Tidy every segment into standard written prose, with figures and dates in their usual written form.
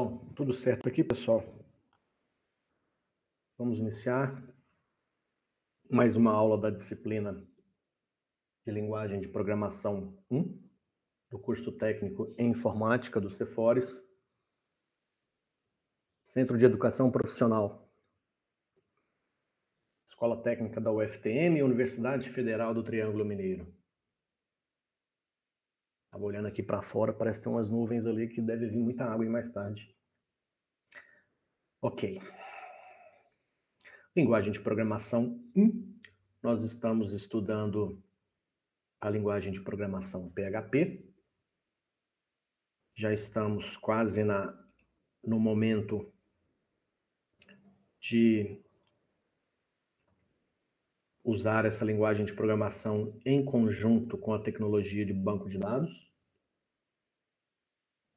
Bom, tudo certo aqui, pessoal? Vamos iniciar mais uma aula da disciplina de Linguagem de Programação 1, do curso técnico em Informática do Cefores, Centro de Educação Profissional, Escola Técnica da UFTM e Universidade Federal do Triângulo Mineiro. Estava olhando aqui para fora, parece que tem umas nuvens ali que deve vir muita água aí mais tarde. Ok. Linguagem de Programação 1. Nós estamos estudando a linguagem de programação PHP. Já estamos quase no momento de usar essa linguagem de programação em conjunto com a tecnologia de banco de dados.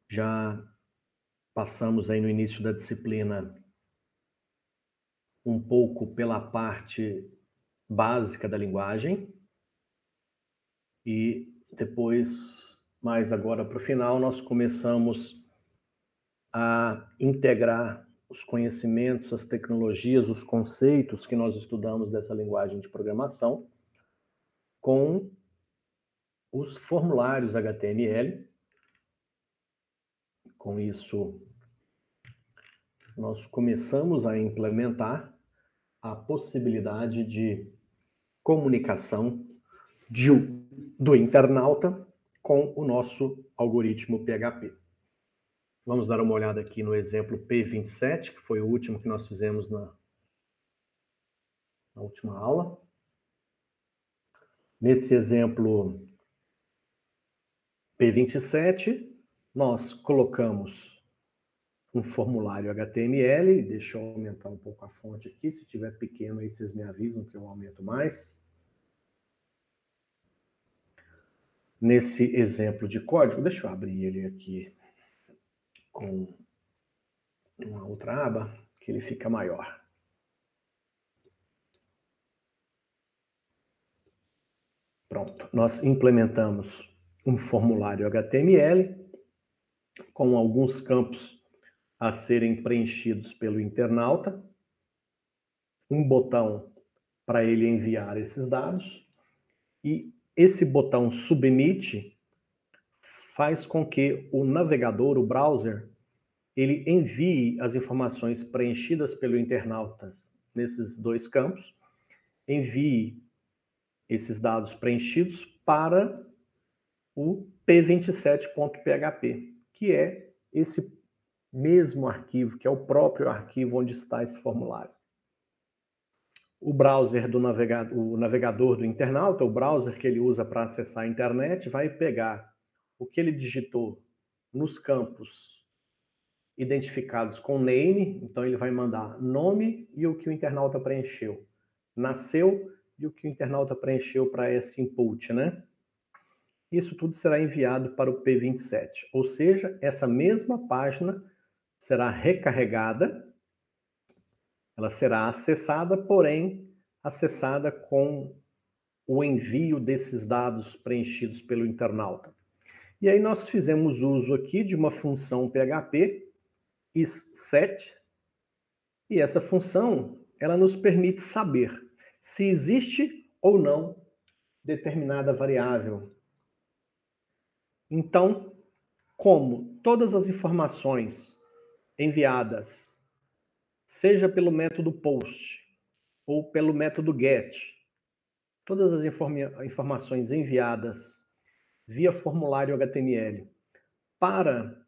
Já passamos aí no início da disciplina um pouco pela parte básica da linguagem e depois, mais agora para o final, nós começamos a integrar os conhecimentos, as tecnologias, os conceitos que nós estudamos dessa linguagem de programação com os formulários HTML. Com isso, nós começamos a implementar a possibilidade de comunicação do internauta com o nosso algoritmo PHP. Vamos dar uma olhada aqui no exemplo P27, que foi o último que nós fizemos na última aula. Nesse exemplo P27, nós colocamos um formulário HTML. Deixa eu aumentar um pouco a fonte aqui. Se estiver pequeno aí, vocês me avisam que eu aumento mais. Nesse exemplo de código, deixa eu abrir ele aqui com uma outra aba, que ele fica maior. Pronto, nós implementamos um formulário HTML com alguns campos a serem preenchidos pelo internauta, um botão para ele enviar esses dados, e esse botão submit faz com que o navegador, o browser, ele envie as informações preenchidas pelo internauta nesses dois campos, envie esses dados preenchidos para o p27.php, que é esse mesmo arquivo, que é o próprio arquivo onde está esse formulário. O browser do o navegador do internauta, o browser que ele usa para acessar a internet, vai pegar o que ele digitou nos campos identificados com name, então ele vai mandar nome e o que o internauta preencheu. Nasceu e o que o internauta preencheu para esse input, né? Isso tudo será enviado para o P27, ou seja, essa mesma página será recarregada, ela será acessada, porém acessada com o envio desses dados preenchidos pelo internauta. E aí nós fizemos uso aqui de uma função PHP, isSet, e essa função ela nos permite saber se existe ou não determinada variável. Então, como todas as informações enviadas, seja pelo método POST ou pelo método GET, todas as informações enviadas via formulário HTML para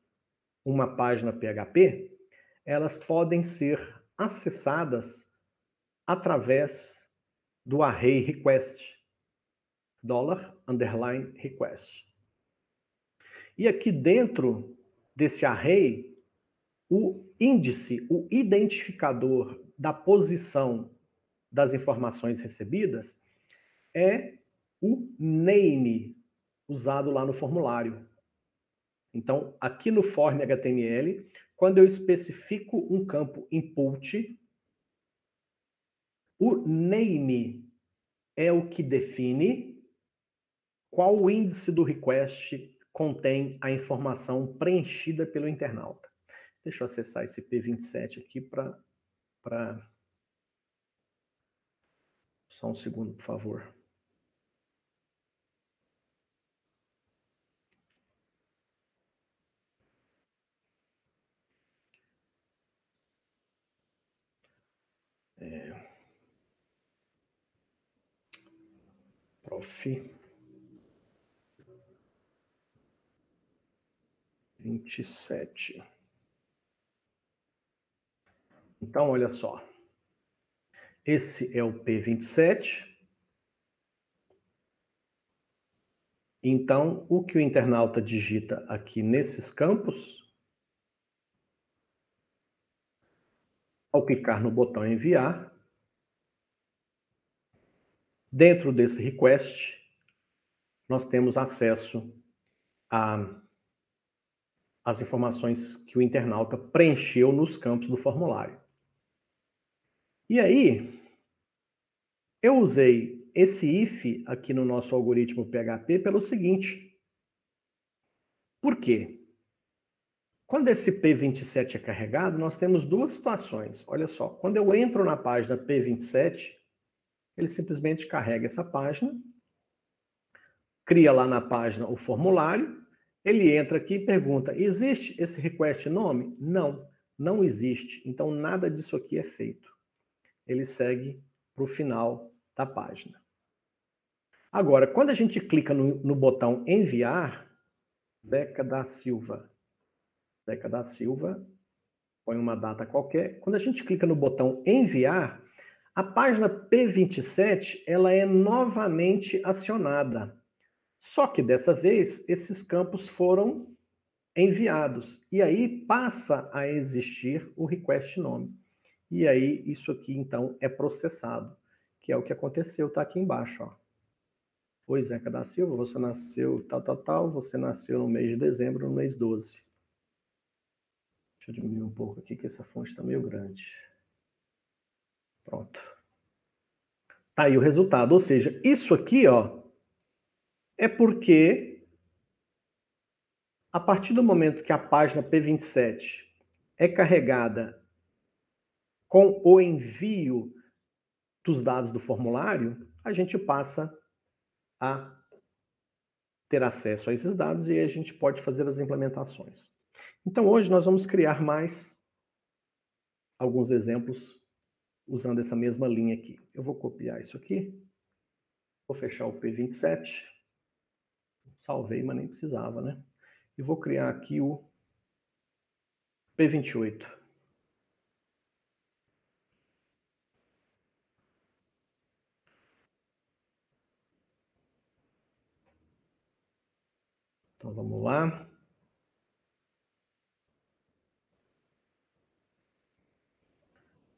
uma página PHP, elas podem ser acessadas através do array request, $_request. E aqui dentro desse array, o índice, o identificador da posição das informações recebidas é o name usado lá no formulário. Então, aqui no form HTML, quando eu especifico um campo input, o name é o que define qual o índice do request contém a informação preenchida pelo internauta. Deixa eu acessar esse P27 aqui para... Só um segundo, por favor. Prof. 27. Então, olha só. Esse é o P27. Então, o que o internauta digita aqui nesses campos, ao clicar no botão enviar, dentro desse request, nós temos acesso às informações que o internauta preencheu nos campos do formulário. E aí, eu usei esse if aqui no nosso algoritmo PHP pelo seguinte. Por quê? Quando esse P27 é carregado, nós temos duas situações. Olha só, quando eu entro na página P27, ele simplesmente carrega essa página, cria lá na página o formulário, ele entra aqui e pergunta, existe esse request nome? Não, não existe. Então, nada disso aqui é feito. Ele segue para o final da página. Agora, quando a gente clica no botão enviar, Zeca da Silva, põe uma data qualquer. Quando a gente clica no botão enviar, a página P27 ela é novamente acionada. Só que dessa vez, esses campos foram enviados. E aí passa a existir o request nome. E aí isso aqui, então, é processado, que é o que aconteceu, tá aqui embaixo, ó. Oi, Zeca da Silva, você nasceu tal, você nasceu no mês de dezembro, no mês 12. Deixa eu diminuir um pouco aqui, que essa fonte está meio grande. Pronto. Tá aí o resultado. Ou seja, isso aqui, ó, é porque a partir do momento que a página P27 é carregada com o envio dos dados do formulário, a gente passa a ter acesso a esses dados e a gente pode fazer as implementações. Então, hoje nós vamos criar mais alguns exemplos usando essa mesma linha aqui. Eu vou copiar isso aqui, vou fechar o P27, salvei, mas nem precisava, né? E vou criar aqui o P28. Então vamos lá.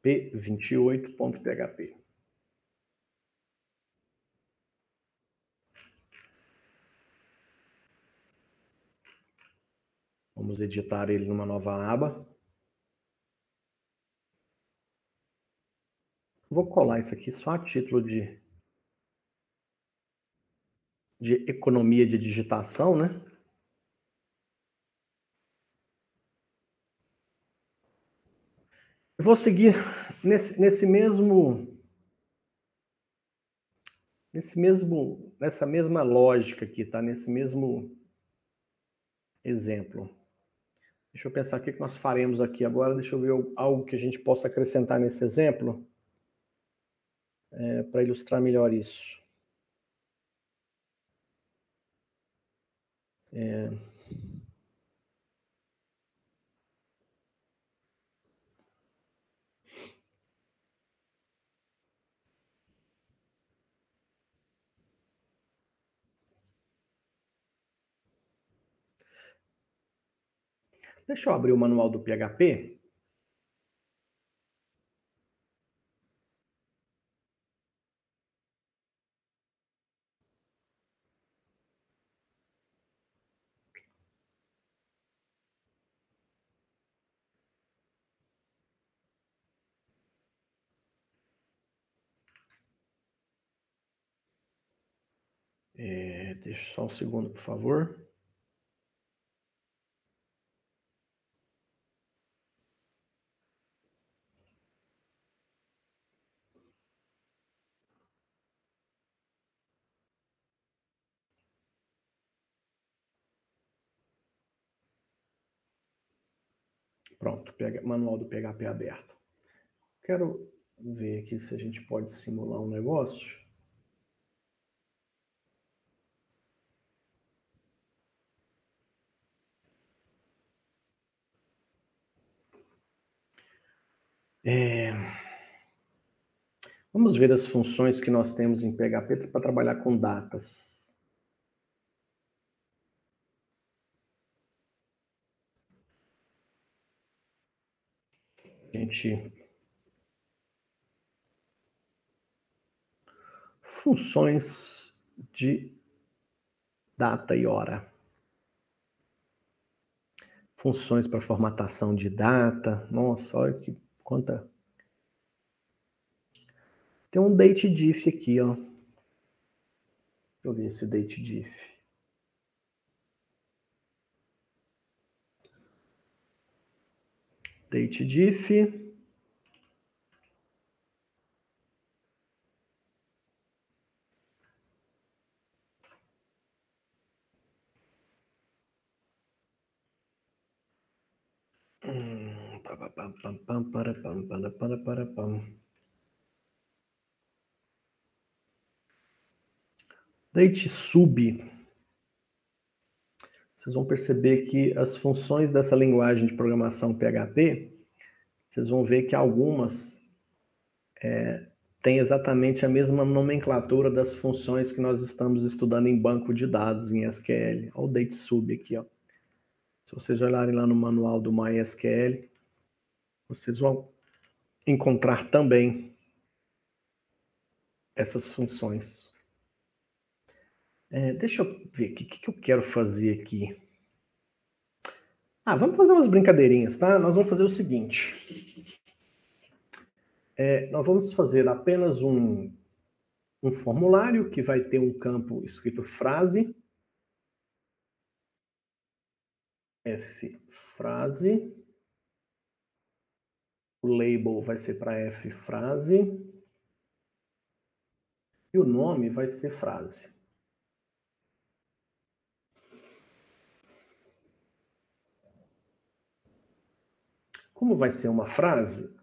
P28.php. Vamos editar ele numa nova aba. Vou colar isso aqui só a título de economia de digitação, né? Eu vou seguir nessa mesma lógica aqui, tá? Nesse mesmo exemplo. Deixa eu pensar o que nós faremos aqui agora. Deixa eu ver algo que a gente possa acrescentar nesse exemplo para ilustrar melhor isso. Deixa eu abrir o manual do PHP. Deixa só um segundo, por favor. Pronto, manual do PHP aberto. Quero ver aqui se a gente pode simular um negócio. Vamos ver as funções que nós temos em PHP para trabalhar com datas. Funções de data e hora. Funções para formatação de data. Nossa, olha que quanta. Tem um datediff aqui, ó. Deixa eu ver esse datediff. Datediff. Date sub. Vocês vão perceber que as funções dessa linguagem de programação PHP, vocês vão ver que algumas têm exatamente a mesma nomenclatura das funções que nós estamos estudando em banco de dados em SQL. Olha o date sub aqui, ó. Se vocês olharem lá no manual do MySQL, vocês vão encontrar também essas funções. Deixa eu ver o que eu quero fazer aqui. Vamos fazer umas brincadeirinhas, tá? Nós vamos fazer o seguinte. Nós vamos fazer apenas um formulário que vai ter um campo escrito frase. F frase. O label vai ser para F frase. E o nome vai ser frase. Como vai ser uma frase,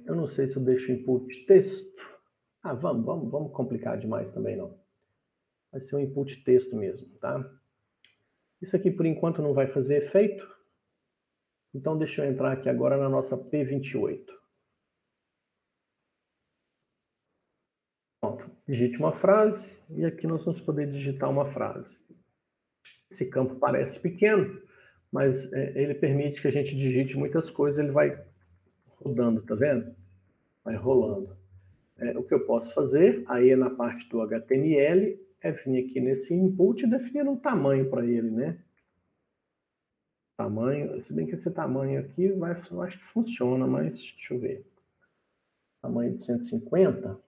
eu não sei se eu deixo input texto. Vamos complicar demais também não. Vai ser um input texto mesmo, tá? Isso aqui por enquanto não vai fazer efeito. Então deixa eu entrar aqui agora na nossa P28. Pronto, digite uma frase e aqui nós vamos poder digitar uma frase. Esse campo parece pequeno, mas ele permite que a gente digite muitas coisas, ele vai rodando, tá vendo? Vai rolando. O que eu posso fazer, aí na parte do HTML, é vir aqui nesse input e definir um tamanho para ele, né? Tamanho, se bem que esse tamanho aqui, eu acho que funciona, mas deixa eu ver. Tamanho de 150. Deixa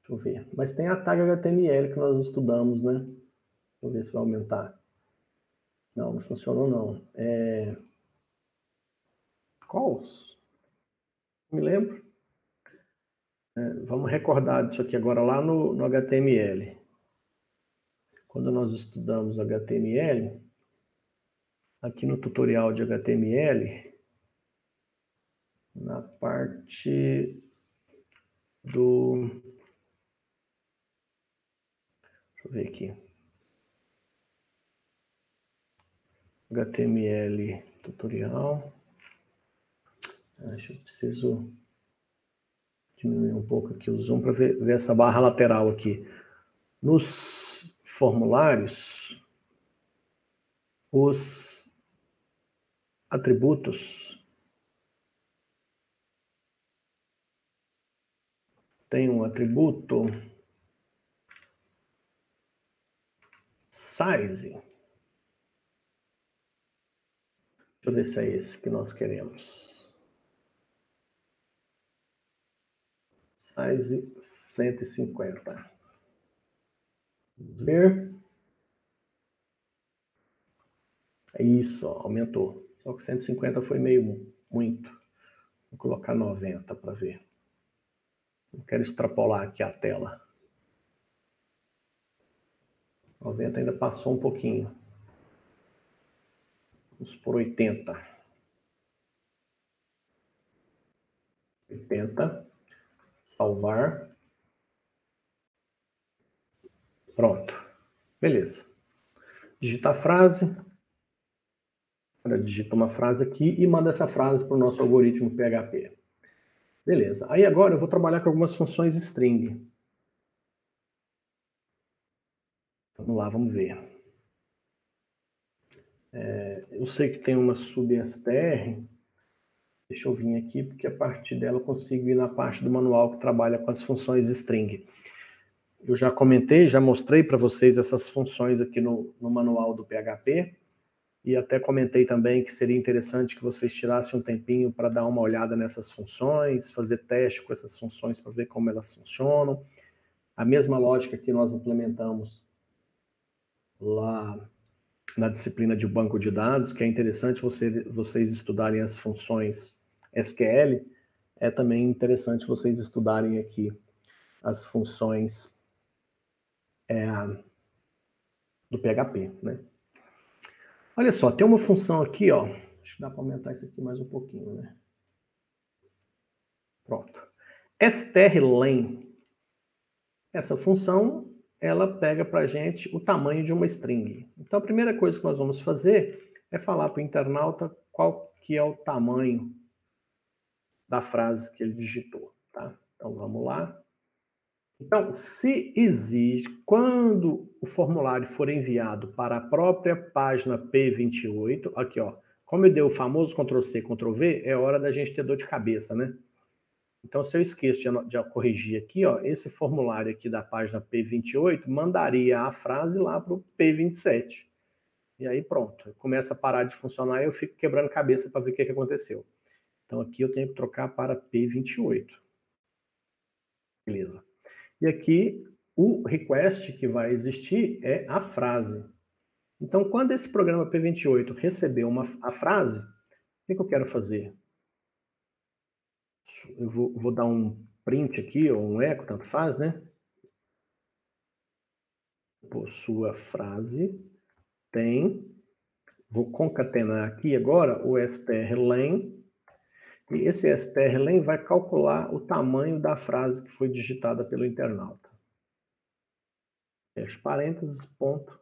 eu ver. Mas tem a tag HTML que nós estudamos, né? Deixa eu ver se vai aumentar. Não funcionou não. Quals? Não me lembro. Vamos recordar disso aqui agora lá no HTML. Quando nós estudamos HTML, aqui no tutorial de HTML, na parte do... Deixa eu ver aqui. HTML tutorial. Acho que eu preciso diminuir um pouco aqui o zoom para ver essa barra lateral aqui. Nos formulários, os atributos tem um atributo size. Deixa eu ver se é esse que nós queremos. Size 150. Vamos ver. É isso, ó, aumentou. Só que 150 foi meio muito. Vou colocar 90 para ver. Não quero extrapolar aqui a tela. 90 ainda passou um pouquinho. Vamos por 80. 80. Salvar. Pronto. Beleza. Digita a frase. Digita uma frase aqui e manda essa frase para o nosso algoritmo PHP. Beleza. Aí agora eu vou trabalhar com algumas funções string. Vamos lá, vamos ver. Eu sei que tem uma substr. Deixa eu vir aqui, porque a partir dela eu consigo ir na parte do manual que trabalha com as funções string. Eu já comentei, já mostrei para vocês essas funções aqui no manual do PHP. E até comentei também que seria interessante que vocês tirassem um tempinho para dar uma olhada nessas funções, fazer teste com essas funções para ver como elas funcionam. A mesma lógica que nós implementamos lá na disciplina de banco de dados, que é interessante vocês estudarem as funções SQL, é também interessante vocês estudarem aqui as funções do PHP, né? Olha só, tem uma função aqui, ó. Acho que dá para aumentar isso aqui mais um pouquinho, né? Pronto. strlen. Essa função, ela pega para a gente o tamanho de uma string. Então, a primeira coisa que nós vamos fazer é falar para o internauta qual que é o tamanho da frase que ele digitou, tá? Então, vamos lá. Então, se exige, quando o formulário for enviado para a própria página P28, aqui ó, como eu dei o famoso Ctrl+C, Ctrl+V, é hora da gente ter dor de cabeça, né? Então, se eu esqueço de corrigir aqui, ó, esse formulário aqui da página P28 mandaria a frase lá para o P27. E aí pronto, começa a parar de funcionar e eu fico quebrando cabeça para ver o que aconteceu. Então, aqui eu tenho que trocar para P28. Beleza. E aqui, o request que vai existir é a frase. Então, quando esse programa P28 receber a frase, o que eu quero fazer? Eu vou dar um print aqui, ou um eco, tanto faz, né? Por sua frase tem... Vou concatenar aqui agora o strlen. E esse strlen vai calcular o tamanho da frase que foi digitada pelo internauta. Fecha parênteses, ponto.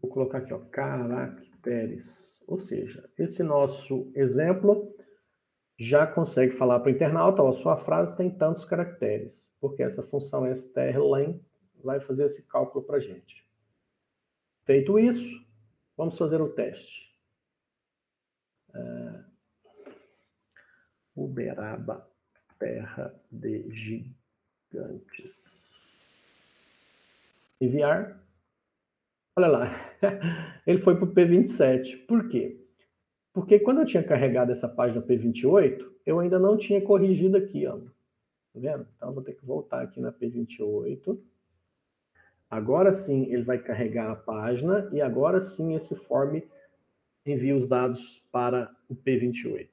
Vou colocar aqui, ó, caracteres. Ou seja, esse nosso exemplo já consegue falar para o internauta, ó, sua frase tem tantos caracteres, porque essa função strlen vai fazer esse cálculo para a gente. Feito isso, vamos fazer o teste. Uberaba, terra de gigantes. Enviar. Olha lá, ele foi para o P27. Por quê? Porque quando eu tinha carregado essa página P28, eu ainda não tinha corrigido aqui, ó. Tá vendo? Então eu vou ter que voltar aqui na P28. Agora sim ele vai carregar a página e agora sim esse form envia os dados para o P28.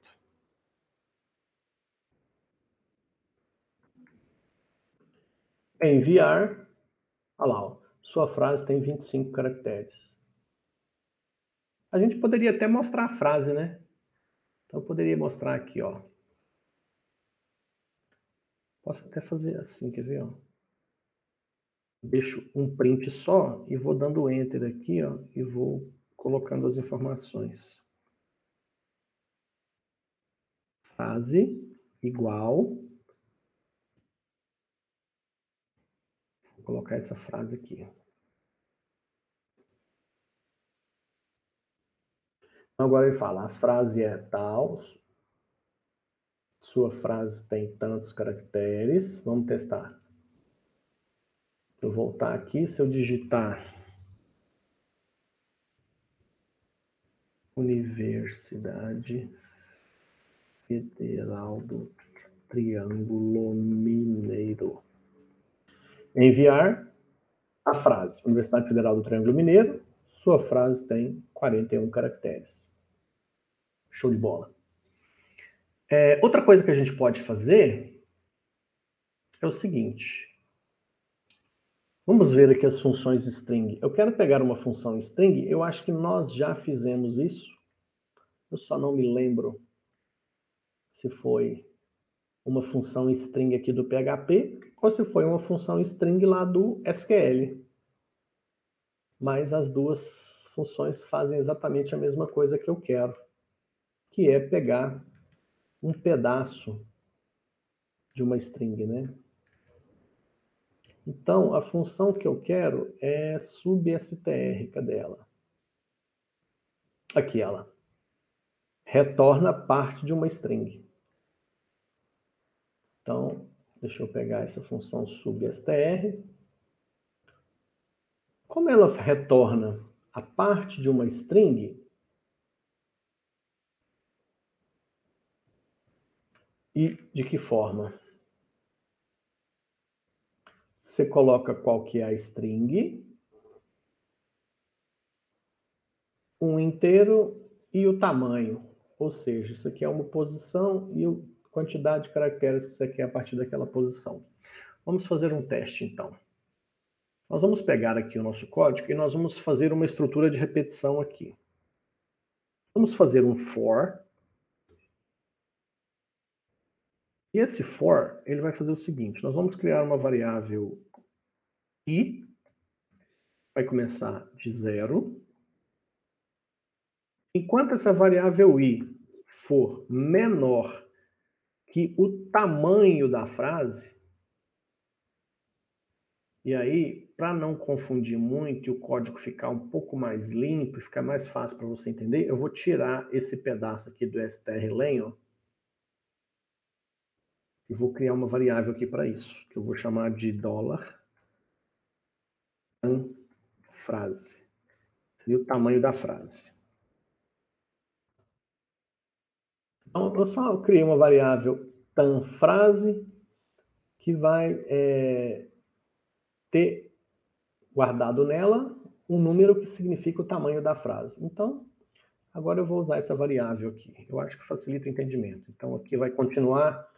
Enviar. Olha lá, ó, sua frase tem 25 caracteres. A gente poderia até mostrar a frase, né? Então eu poderia mostrar aqui, ó. Posso até fazer assim, quer ver, ó? Deixo um print só e vou dando enter aqui, ó, e vou colocando as informações. Frase igual. Vou colocar essa frase aqui. Agora ele fala, a frase é tal, sua frase tem tantos caracteres. Vamos testar. Eu vou voltar aqui, se eu digitar Universidade Federal do Triângulo Mineiro. Enviar a frase. Universidade Federal do Triângulo Mineiro, sua frase tem 41 caracteres. Show de bola. Outra coisa que a gente pode fazer é o seguinte. Vamos ver aqui as funções string. Eu quero pegar uma função string, eu acho que nós já fizemos isso. Eu só não me lembro se foi uma função string aqui do PHP ou se foi uma função string lá do SQL. Mas as duas funções fazem exatamente a mesma coisa que eu quero, que é pegar um pedaço de uma string, né? Então, a função que eu quero é substr. Cadê ela? Aqui ela. Retorna parte de uma string. Então, deixa eu pegar essa função substr. Como ela retorna a parte de uma string, e de que forma? Você coloca qual que é a string, um inteiro e o tamanho. Ou seja, isso aqui é uma posição e a quantidade de caracteres que você quer a partir daquela posição. Vamos fazer um teste, então. Nós vamos pegar aqui o nosso código e nós vamos fazer uma estrutura de repetição aqui. Vamos fazer um for. E esse for, ele vai fazer o seguinte, nós vamos criar uma variável i, vai começar de 0. Enquanto essa variável i for menor que o tamanho da frase, e aí, para não confundir muito e o código ficar um pouco mais limpo e ficar mais fácil para você entender, eu vou tirar esse pedaço aqui do strlen, ó, e vou criar uma variável aqui para isso, que eu vou chamar de $frase. Seria o tamanho da frase. Então, eu só criei uma variável tanFrase que vai ter guardado nela um número que significa o tamanho da frase. Então, agora eu vou usar essa variável aqui. Eu acho que facilita o entendimento. Então, aqui vai continuar.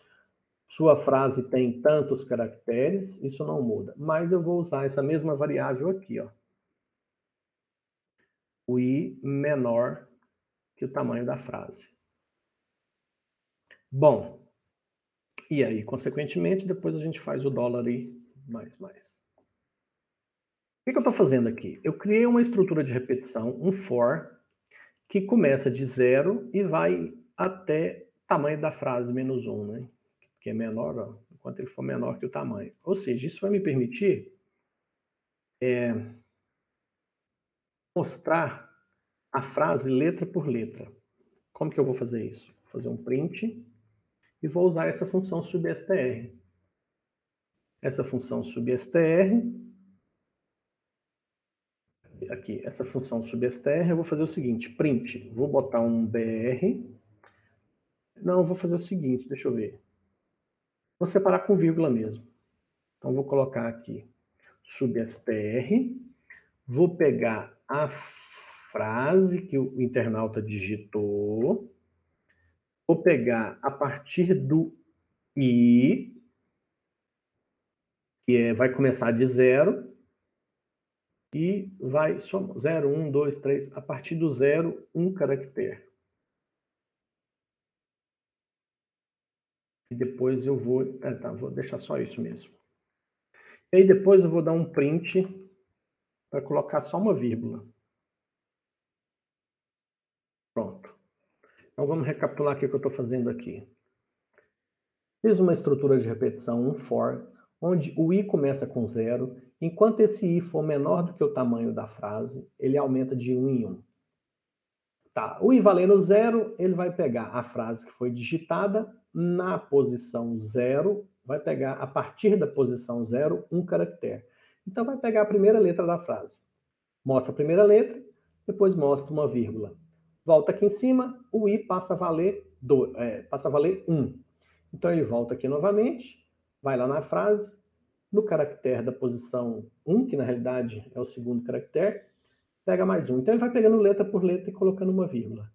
Sua frase tem tantos caracteres, isso não muda. Mas eu vou usar essa mesma variável aqui, ó. O i menor que o tamanho da frase. Bom, e aí, consequentemente, depois a gente faz o $i mais. O que eu estou fazendo aqui? Eu criei uma estrutura de repetição, um for, que começa de 0 e vai até tamanho da frase menos 1, né? Que é menor, ó, enquanto ele for menor que o tamanho. Ou seja, isso vai me permitir mostrar a frase letra por letra. Como que eu vou fazer isso? Vou fazer um print e vou usar essa função substr. Essa função substr, aqui, essa função substr, eu vou fazer o seguinte, print, vou botar um br, não, eu vou fazer o seguinte, deixa eu ver, vou separar com vírgula mesmo. Então, vou colocar aqui substr, vou pegar a frase que o internauta digitou, vou pegar a partir do i, que vai começar de 0, e vai somar 0, 1, 2, 3, a partir do 0, um caractere. E depois eu vou... vou deixar só isso mesmo. E aí depois eu vou dar um print para colocar só uma vírgula. Pronto. Então vamos recapitular aqui o que eu estou fazendo aqui. Fiz uma estrutura de repetição, um for, onde o i começa com 0. Enquanto esse i for menor do que o tamanho da frase, ele aumenta de 1 em 1. Tá, o i valendo 0, ele vai pegar a frase que foi digitada na posição 0, vai pegar a partir da posição 0 um caractere. Então vai pegar a primeira letra da frase. Mostra a primeira letra, depois mostra uma vírgula. Volta aqui em cima, o i passa a valer 1. Então ele volta aqui novamente, vai lá na frase, no caractere da posição 1, que na realidade é o segundo caractere, pega mais um. Então ele vai pegando letra por letra e colocando uma vírgula.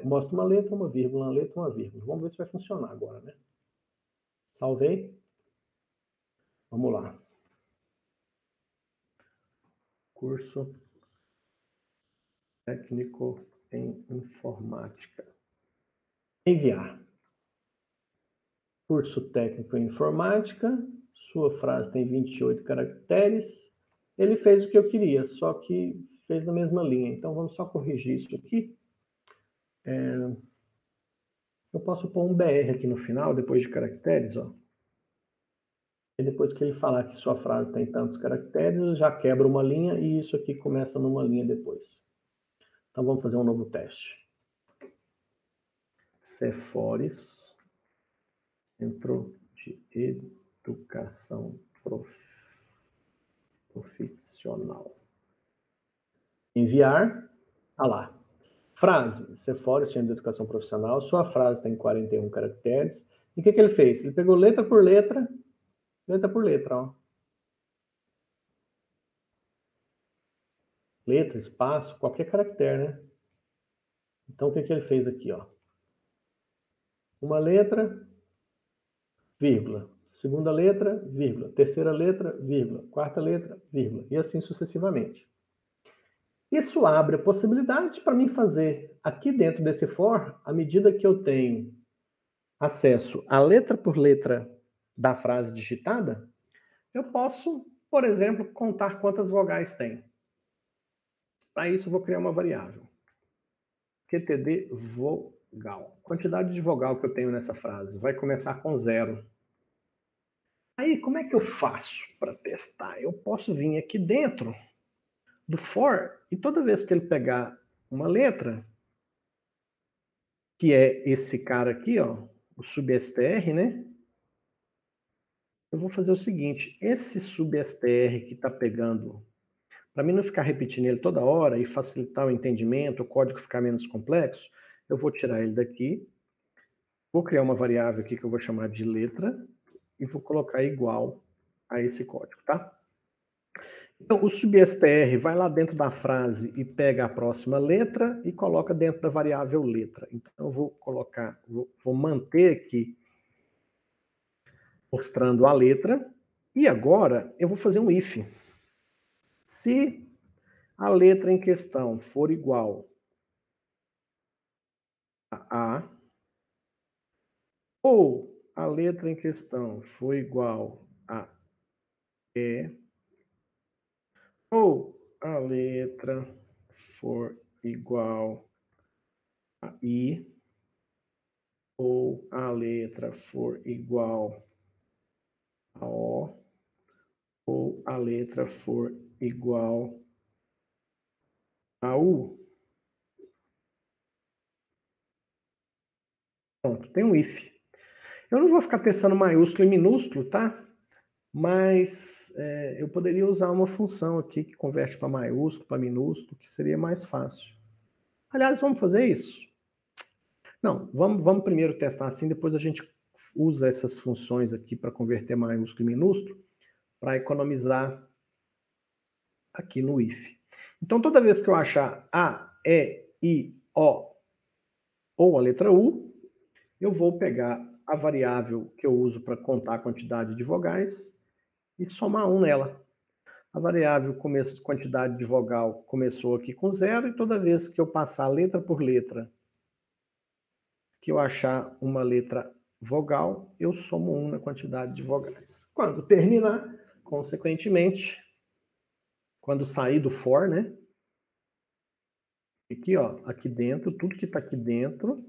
Mostra uma letra, uma vírgula, uma letra, uma vírgula. Vamos ver se vai funcionar agora, né? Salvei. Vamos lá. Curso técnico em informática. Enviar. Curso técnico em informática. Sua frase tem 28 caracteres. Ele fez o que eu queria, só que fez na mesma linha. Então, vamos só corrigir isso aqui. Eu posso pôr um BR aqui no final, depois de caracteres, ó. E depois que ele falar que sua frase tem tantos caracteres, eu já quebra uma linha e isso aqui começa numa linha depois. Então, vamos fazer um novo teste. Cefores, Centro de Educação Profissional. Enviar. Ah lá. Frase. Cefores, Centro de Educação Profissional. Sua frase tem 41 caracteres. E o que ele fez? Ele pegou letra por letra, ó. Letra, espaço, qualquer caractere, né? Então, o que ele fez aqui, ó? Uma letra, vírgula. Segunda letra, vírgula. Terceira letra, vírgula. Quarta letra, vírgula. E assim sucessivamente. Isso abre a possibilidade para mim fazer aqui dentro desse for, à medida que eu tenho acesso a letra por letra da frase digitada, eu posso, por exemplo, contar quantas vogais tem. Para isso, eu vou criar uma variável. QTD vogal. Quantidade de vogal que eu tenho nessa frase. Vai começar com 0. Aí, como é que eu faço para testar? Eu posso vir aqui dentro do for e toda vez que ele pegar uma letra, que é esse cara aqui, ó, o substr, né? Eu vou fazer o seguinte, esse substr que está pegando, para mim não ficar repetindo ele toda hora e facilitar o entendimento, o código ficar menos complexo, eu vou tirar ele daqui, vou criar uma variável aqui que eu vou chamar de letra e vou colocar igual a esse código, tá? Então, o substr vai lá dentro da frase e pega a próxima letra e coloca dentro da variável letra. Então, eu vou colocar, vou manter aqui mostrando a letra. E agora, eu vou fazer um if. Se a letra em questão for igual a A, ou a letra em questão for igual a E, ou a letra for igual a I, ou a letra for igual a O, ou a letra for igual a U. Pronto, tem um if. Eu não vou ficar testando maiúsculo e minúsculo, tá? Mas eu poderia usar uma função aqui que converte para maiúsculo, para minúsculo, que seria mais fácil. Aliás, vamos fazer isso? Não, vamos primeiro testar assim, depois a gente usa essas funções aqui para converter maiúsculo e minúsculo, para economizar aqui no if. Então, toda vez que eu achar A, E, I, O ou a letra U, eu vou pegar a variável que eu uso para contar a quantidade de vogais e somar 1 nela. A variável quantidade de vogal começou aqui com 0 e toda vez que eu passar letra por letra, que eu achar uma letra vogal, eu somo 1 na quantidade de vogais. Quando terminar, consequentemente, quando sair do for, né? Aqui, ó, aqui dentro, tudo que está aqui dentro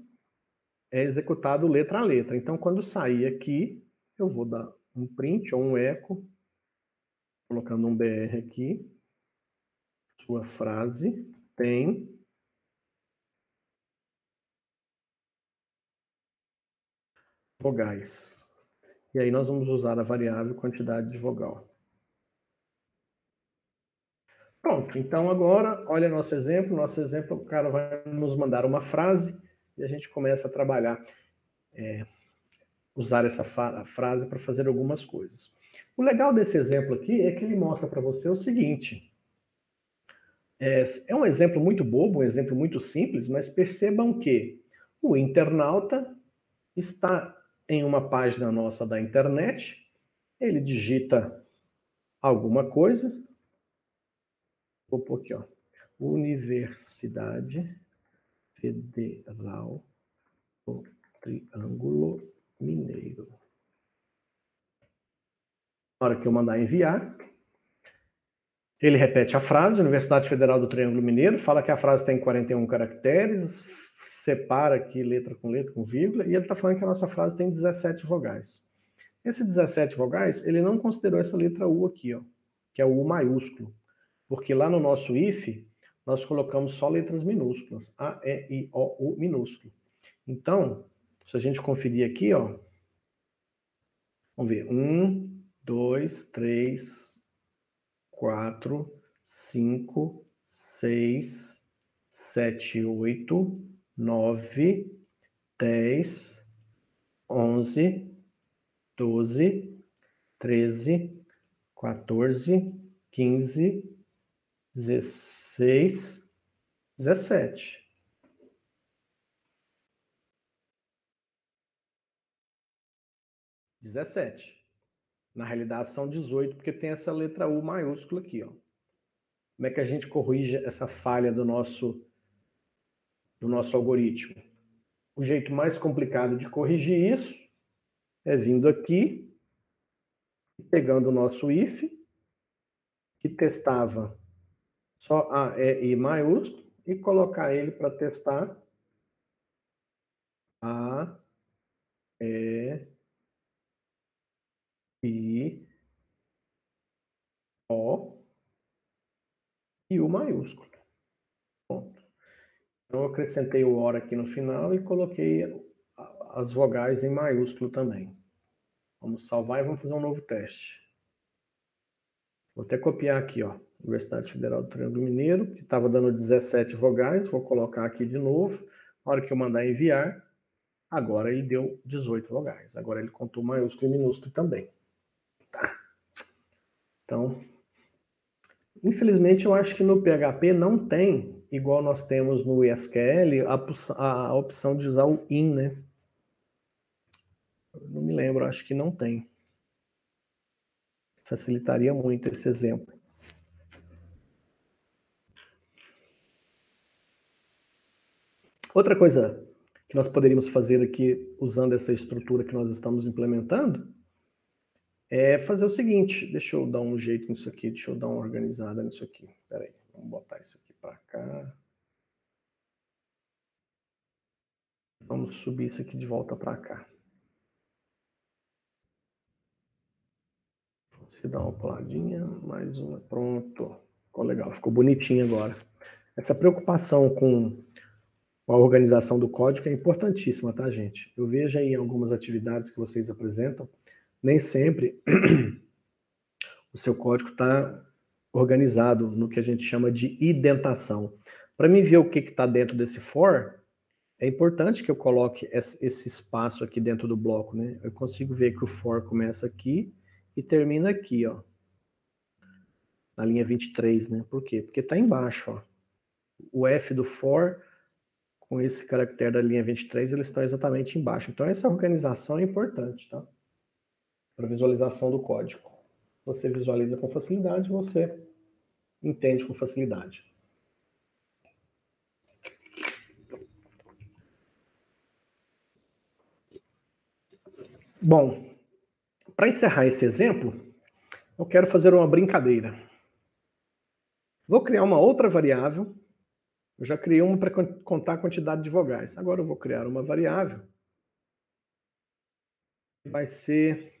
é executado letra a letra. Então, quando sair aqui, eu vou dar um print ou um eco, colocando um BR aqui. Sua frase tem vogais. E aí nós vamos usar a variável quantidade de vogal. Pronto, então agora, olha nosso exemplo. Nosso exemplo, o cara vai nos mandar uma frase e a gente começa a trabalhar, usar essa frase para fazer algumas coisas. O legal desse exemplo aqui é que ele mostra para você o seguinte. É um exemplo muito bobo, um exemplo muito simples, mas percebam que o internauta está em uma página nossa da internet, ele digita alguma coisa, Vou pôr aqui, ó. Universidade Federal do Triângulo Mineiro. Na hora que eu mandar enviar, ele repete a frase, Universidade Federal do Triângulo Mineiro, fala que a frase tem 41 caracteres, separa aqui letra, com vírgula, e ele está falando que a nossa frase tem 17 vogais. Esse 17 vogais, ele não considerou essa letra U aqui, ó, que é o U maiúsculo, porque lá no nosso if, nós colocamos só letras minúsculas, A, E, I, O, U minúsculo. Então, se a gente conferir aqui, ó, vamos ver, 1, 2, 3, 4, 5, 6, 7, 8, 9, 10, 11, 12, 13, 14, 15, 16, 17. Na realidade são 18, porque tem essa letra U maiúscula aqui, ó. Como é que a gente corrige essa falha do nosso algoritmo? O jeito mais complicado de corrigir isso é vindo aqui, pegando o nosso if, que testava só A, E, I maiúsculo, e colocar ele para testar A, E, I, O e U maiúsculo. Pronto. Então, eu acrescentei o OR aqui no final e coloquei as vogais em maiúsculo também. Vamos salvar e vamos fazer um novo teste. Vou até copiar aqui, ó, Universidade Federal do Triângulo Mineiro, que estava dando 17 vogais, vou colocar aqui de novo. Na hora que eu mandar enviar, agora ele deu 18 vogais. Agora ele contou maiúsculo e minúsculo também. Tá. Então, infelizmente, eu acho que no PHP não tem, igual nós temos no SQL, a opção de usar o in, né? Eu não me lembro, acho que não tem. Facilitaria muito esse exemplo. Outra coisa que nós poderíamos fazer aqui, usando essa estrutura que nós estamos implementando, é fazer o seguinte. Deixa eu dar um jeito nisso aqui, deixa eu dar uma organizada nisso aqui. Espera aí, vamos botar isso aqui para cá. Vamos subir isso aqui de volta para cá. Você dá uma puladinha, mais uma, pronto. Ficou legal, ficou bonitinho agora. Essa preocupação com a organização do código é importantíssima, tá, gente? Eu vejo aí algumas atividades que vocês apresentam, nem sempre o seu código está organizado no que a gente chama de indentação. Para mim ver o que está dentro desse for, é importante que eu coloque esse espaço aqui dentro do bloco, né? Eu consigo ver que o for começa aqui e termina aqui, ó. Na linha 23, né? Por quê? Porque está embaixo, ó. O F do for com esse caractere da linha 23, eles estão exatamente embaixo. Então, essa organização é importante, tá? Para visualização do código. Você visualiza com facilidade, você entende com facilidade. Bom, para encerrar esse exemplo, eu quero fazer uma brincadeira. Vou criar uma outra variável. Eu já criei uma para contar a quantidade de vogais. Agora eu vou criar uma variável. Vai ser...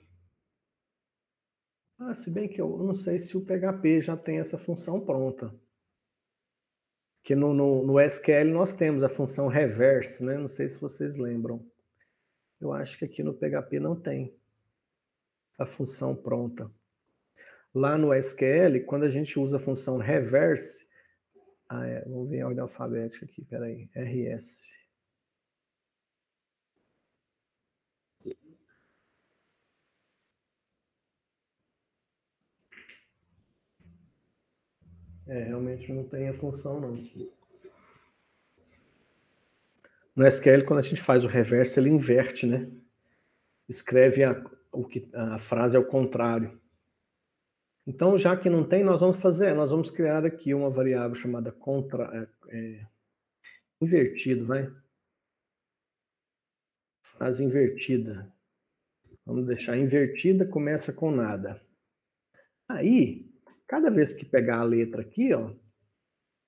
se bem que eu não sei se o PHP já tem essa função pronta. Porque no SQL nós temos a função reverse, né? Não sei se vocês lembram. Eu acho que aqui no PHP não tem a função pronta. Lá no SQL, quando a gente usa a função reverse... vamos ver a ordem alfabética aqui, peraí. RS. Realmente não tem a função, não. No SQL, quando a gente faz o reverse, ele inverte, né? Escreve a frase ao contrário. Então, já que não tem, nós vamos criar aqui uma variável chamada invertido, vai? Frase invertida. Vamos deixar invertida, começa com nada. Aí, cada vez que pegar a letra aqui, ó,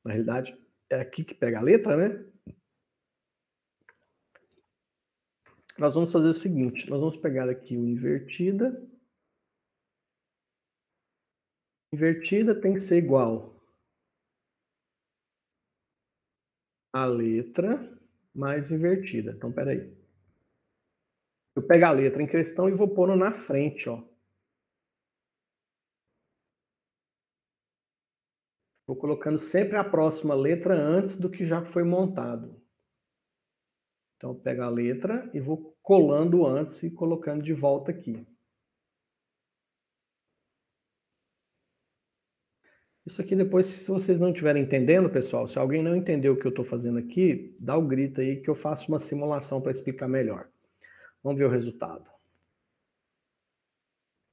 na realidade, é aqui que pega a letra, né? Nós vamos fazer o seguinte, nós vamos pegar aqui o invertida. Invertida tem que ser igual a letra mais invertida. Então, peraí. Eu pego a letra em questão e vou pôr na frente, ó. Vou colocando sempre a próxima letra antes do que já foi montado. Então, eu pego a letra e vou colando antes e colocando de volta aqui. Isso aqui depois, se vocês não estiverem entendendo, pessoal, se alguém não entendeu o que eu estou fazendo aqui, dá o grito aí que eu faço uma simulação para explicar melhor. Vamos ver o resultado.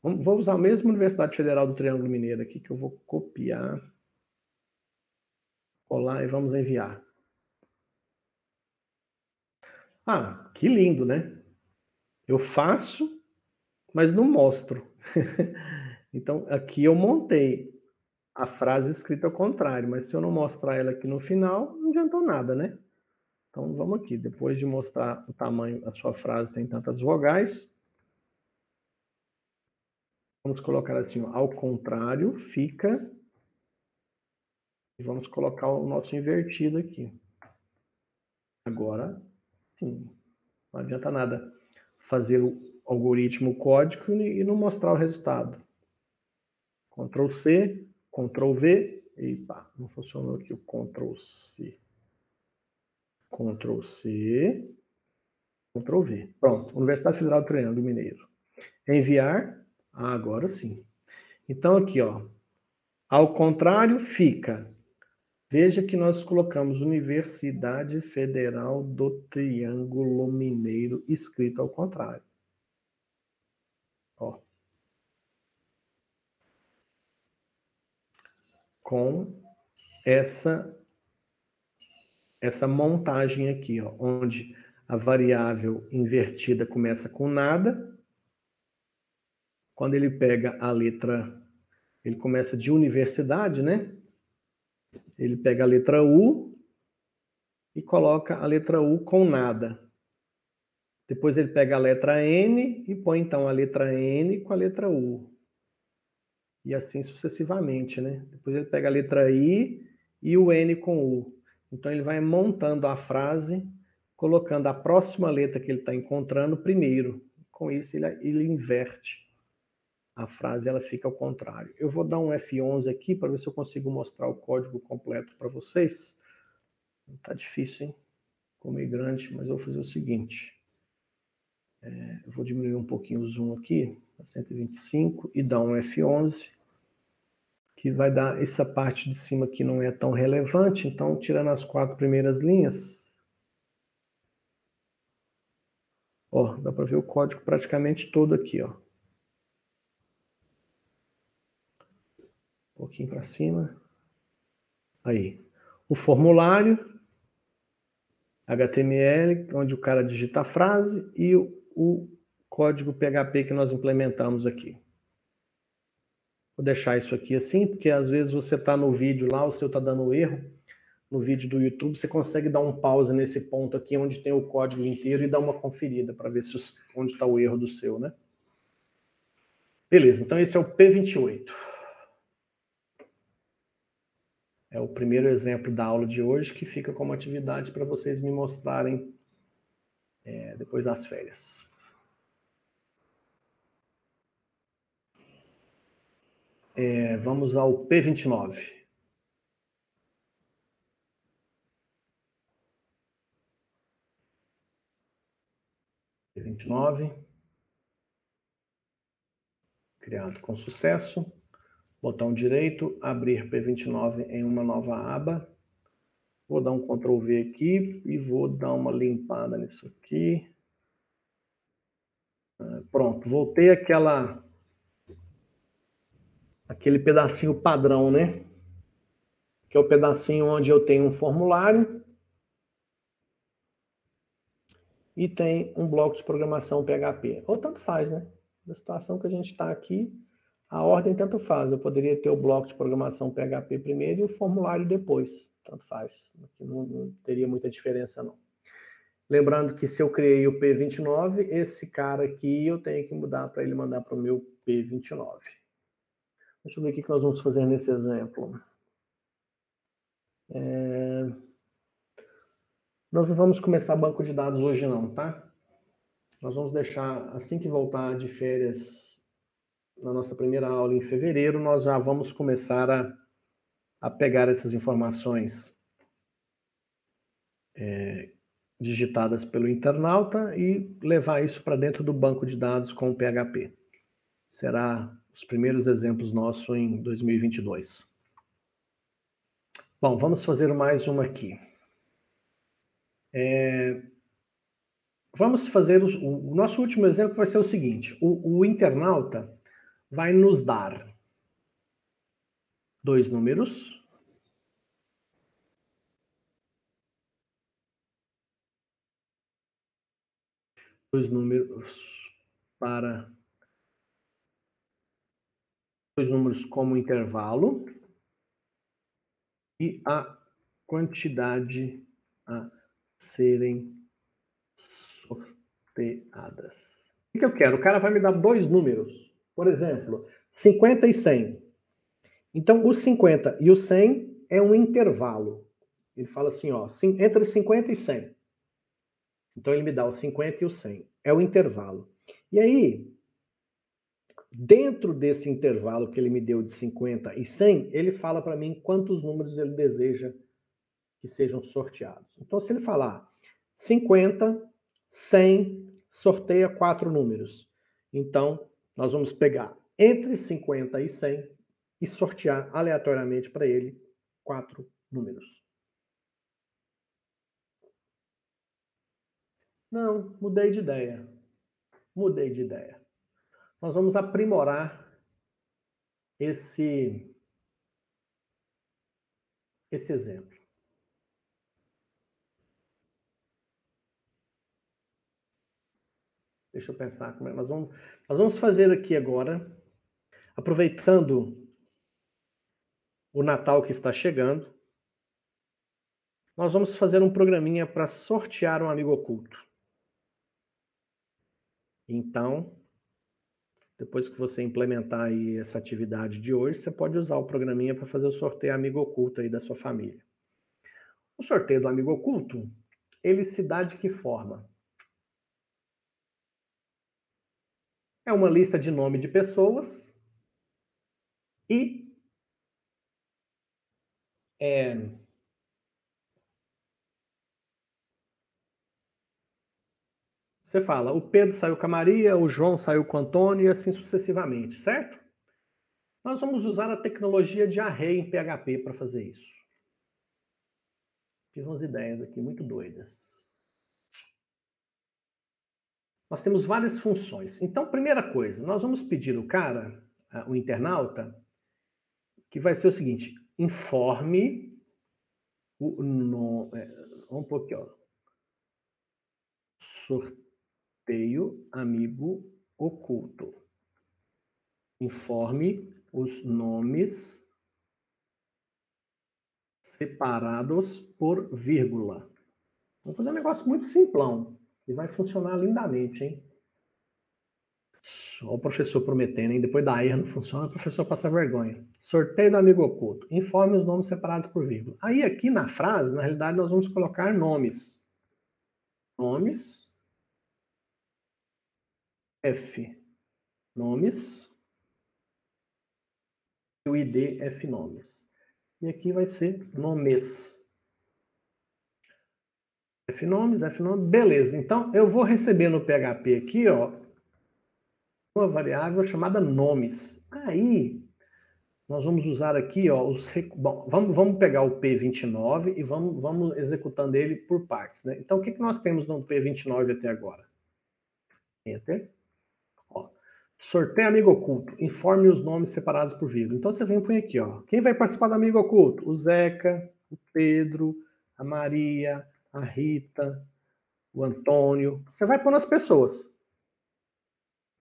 Vou usar a mesma Universidade Federal do Triângulo Mineiro aqui, que eu vou copiar, colar e vamos enviar. Ah, que lindo, né? Eu faço, mas não mostro. Então, aqui eu montei a frase escrita ao contrário, mas se eu não mostrar ela aqui no final, não adiantou nada, né? Então, vamos aqui. Depois de mostrar o tamanho, a sua frase tem tantas vogais, vamos colocar assim, ó, ao contrário, fica... E vamos colocar o nosso invertido aqui. Agora, sim, não adianta nada fazer o algoritmo código e não mostrar o resultado. Ctrl C, Ctrl V, epa, não funcionou aqui o Ctrl C. Ctrl C, Ctrl V. Pronto, Universidade Federal do Triângulo Mineiro. Enviar, agora sim. Então aqui, ó, ao contrário fica. Veja que nós colocamos Universidade Federal do Triângulo Mineiro escrito ao contrário. Ó. Com essa montagem aqui, ó, onde a variável invertida começa com nada. Quando ele pega a letra, ele começa de universidade, né? Ele pega a letra U e coloca a letra U com nada. Depois ele pega a letra N e põe então a letra N com a letra U. E assim sucessivamente, né? Depois ele pega a letra I e o N com U. Então ele vai montando a frase, colocando a próxima letra que ele está encontrando primeiro. Com isso ele inverte a frase, ela fica ao contrário. Eu vou dar um F11 aqui para ver se eu consigo mostrar o código completo para vocês. Tá difícil, hein? Ficou meio grande, mas eu vou fazer o seguinte. Eu vou diminuir um pouquinho o zoom aqui, a 125, e dar um F11, que vai dar essa parte de cima que não é tão relevante. Então, tirando as 4 primeiras linhas, ó, dá para ver o código praticamente todo aqui, ó. Um pouquinho para cima. Aí. O formulário, HTML, onde o cara digita a frase, e o código PHP que nós implementamos aqui. Vou deixar isso aqui assim, porque às vezes você está no vídeo lá, o seu está dando erro. No vídeo do YouTube, você consegue dar um pause nesse ponto aqui, onde tem o código inteiro, e dar uma conferida para ver onde está o erro do seu, né? Beleza, então esse é o P28. É o primeiro exemplo da aula de hoje, que fica como atividade para vocês me mostrarem depois das férias. Vamos ao P29. P29. Criado com sucesso. Botão direito, abrir P29 em uma nova aba. Vou dar um Ctrl V aqui e vou dar uma limpada nisso aqui. Pronto, voltei aquele pedacinho padrão, né? Que é o pedacinho onde eu tenho um formulário e tem um bloco de programação PHP. Ou tanto faz, né? Na situação que a gente está aqui, a ordem tanto faz. Eu poderia ter o bloco de programação PHP primeiro e o formulário depois. Tanto faz. Aqui não teria muita diferença, não. Lembrando que se eu criei o P29, esse cara aqui eu tenho que mudar para ele mandar para o meu P29. Deixa eu ver o que nós vamos fazer nesse exemplo. Nós não vamos começar banco de dados hoje não, tá? Nós vamos deixar, assim que voltar de férias, na nossa primeira aula em fevereiro, nós já vamos começar a pegar essas informações digitadas pelo internauta e levar isso para dentro do banco de dados com o PHP. Será os primeiros exemplos nossos em 2022. Bom, vamos fazer mais uma aqui. Vamos fazer o nosso último exemplo vai ser o seguinte: o internauta vai nos dar dois números para dois números como intervalo e a quantidade a serem sorteadas. O que eu quero? O cara vai me dar dois números. Por exemplo, 50 e 100. Então, o 50 e o 100 é um intervalo. Ele fala assim, ó, entre 50 e 100. Então, ele me dá o 50 e o 100. É o intervalo. E aí, dentro desse intervalo que ele me deu de 50 e 100, ele fala para mim quantos números ele deseja que sejam sorteados. Então, se ele falar 50, 100, sorteia 4 números. Então, nós vamos pegar entre 50 e 100 e sortear aleatoriamente para ele 4 números. Não, mudei de ideia. Mudei de ideia. Nós vamos aprimorar esse exemplo. Deixa eu pensar como é. Nós vamos fazer aqui agora, aproveitando o Natal que está chegando, nós vamos fazer um programinha para sortear um amigo oculto. Então, depois que você implementar aí essa atividade de hoje, você pode usar o programinha para fazer o sorteio amigo oculto aí da sua família. O sorteio do amigo oculto, ele se dá de que forma? É uma lista de nome de pessoas e você fala, o Pedro saiu com a Maria, o João saiu com o Antônio e assim sucessivamente, certo? Nós vamos usar a tecnologia de array em PHP para fazer isso. Tive umas ideias aqui muito doidas. Nós temos várias funções. Então, primeira coisa, nós vamos pedir o cara, o internauta, que vai ser o seguinte, informe o nome, vamos pôr aqui, ó, sorteio amigo oculto. Informe os nomes separados por vírgula. Vamos fazer um negócio muito simplão e vai funcionar lindamente, hein? Só o professor prometendo, hein? Depois da erro não funciona, o professor passa vergonha. Sorteio do amigo oculto. Informe os nomes separados por vírgula. Aí aqui na frase, na realidade, nós vamos colocar nomes. Nomes. F. Nomes. E o ID F nomes. E aqui vai ser nomes. F nomes, beleza. Então, eu vou receber no PHP aqui, ó, uma variável chamada nomes. Aí, nós vamos usar aqui, ó, bom, vamos pegar o P29 e vamos executando ele por partes, né? Então, o que nós temos no P29 até agora? Enter. Ó, Sorteio amigo oculto. Informe os nomes separados por vírgula. Então você vem e põe aqui, ó. Quem vai participar do amigo oculto? O Zeca, o Pedro, a Maria, a Rita, o Antônio. Você vai pondo as pessoas.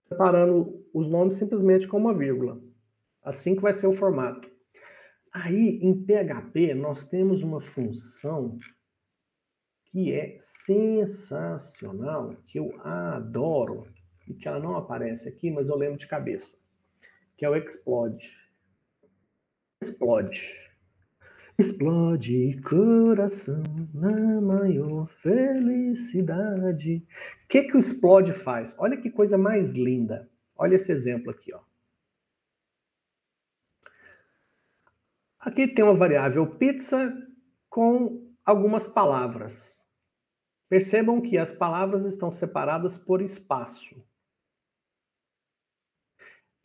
Separando os nomes simplesmente com uma vírgula. Assim que vai ser o formato. Aí, em PHP, nós temos uma função que é sensacional, que eu adoro, e que ela não aparece aqui, mas eu lembro de cabeça, que é o explode. Explode. Explode coração na maior felicidade. O que o explode faz? Olha que coisa mais linda. Olha esse exemplo aqui, ó. Aqui tem uma variável pizza com algumas palavras. Percebam que as palavras estão separadas por espaço.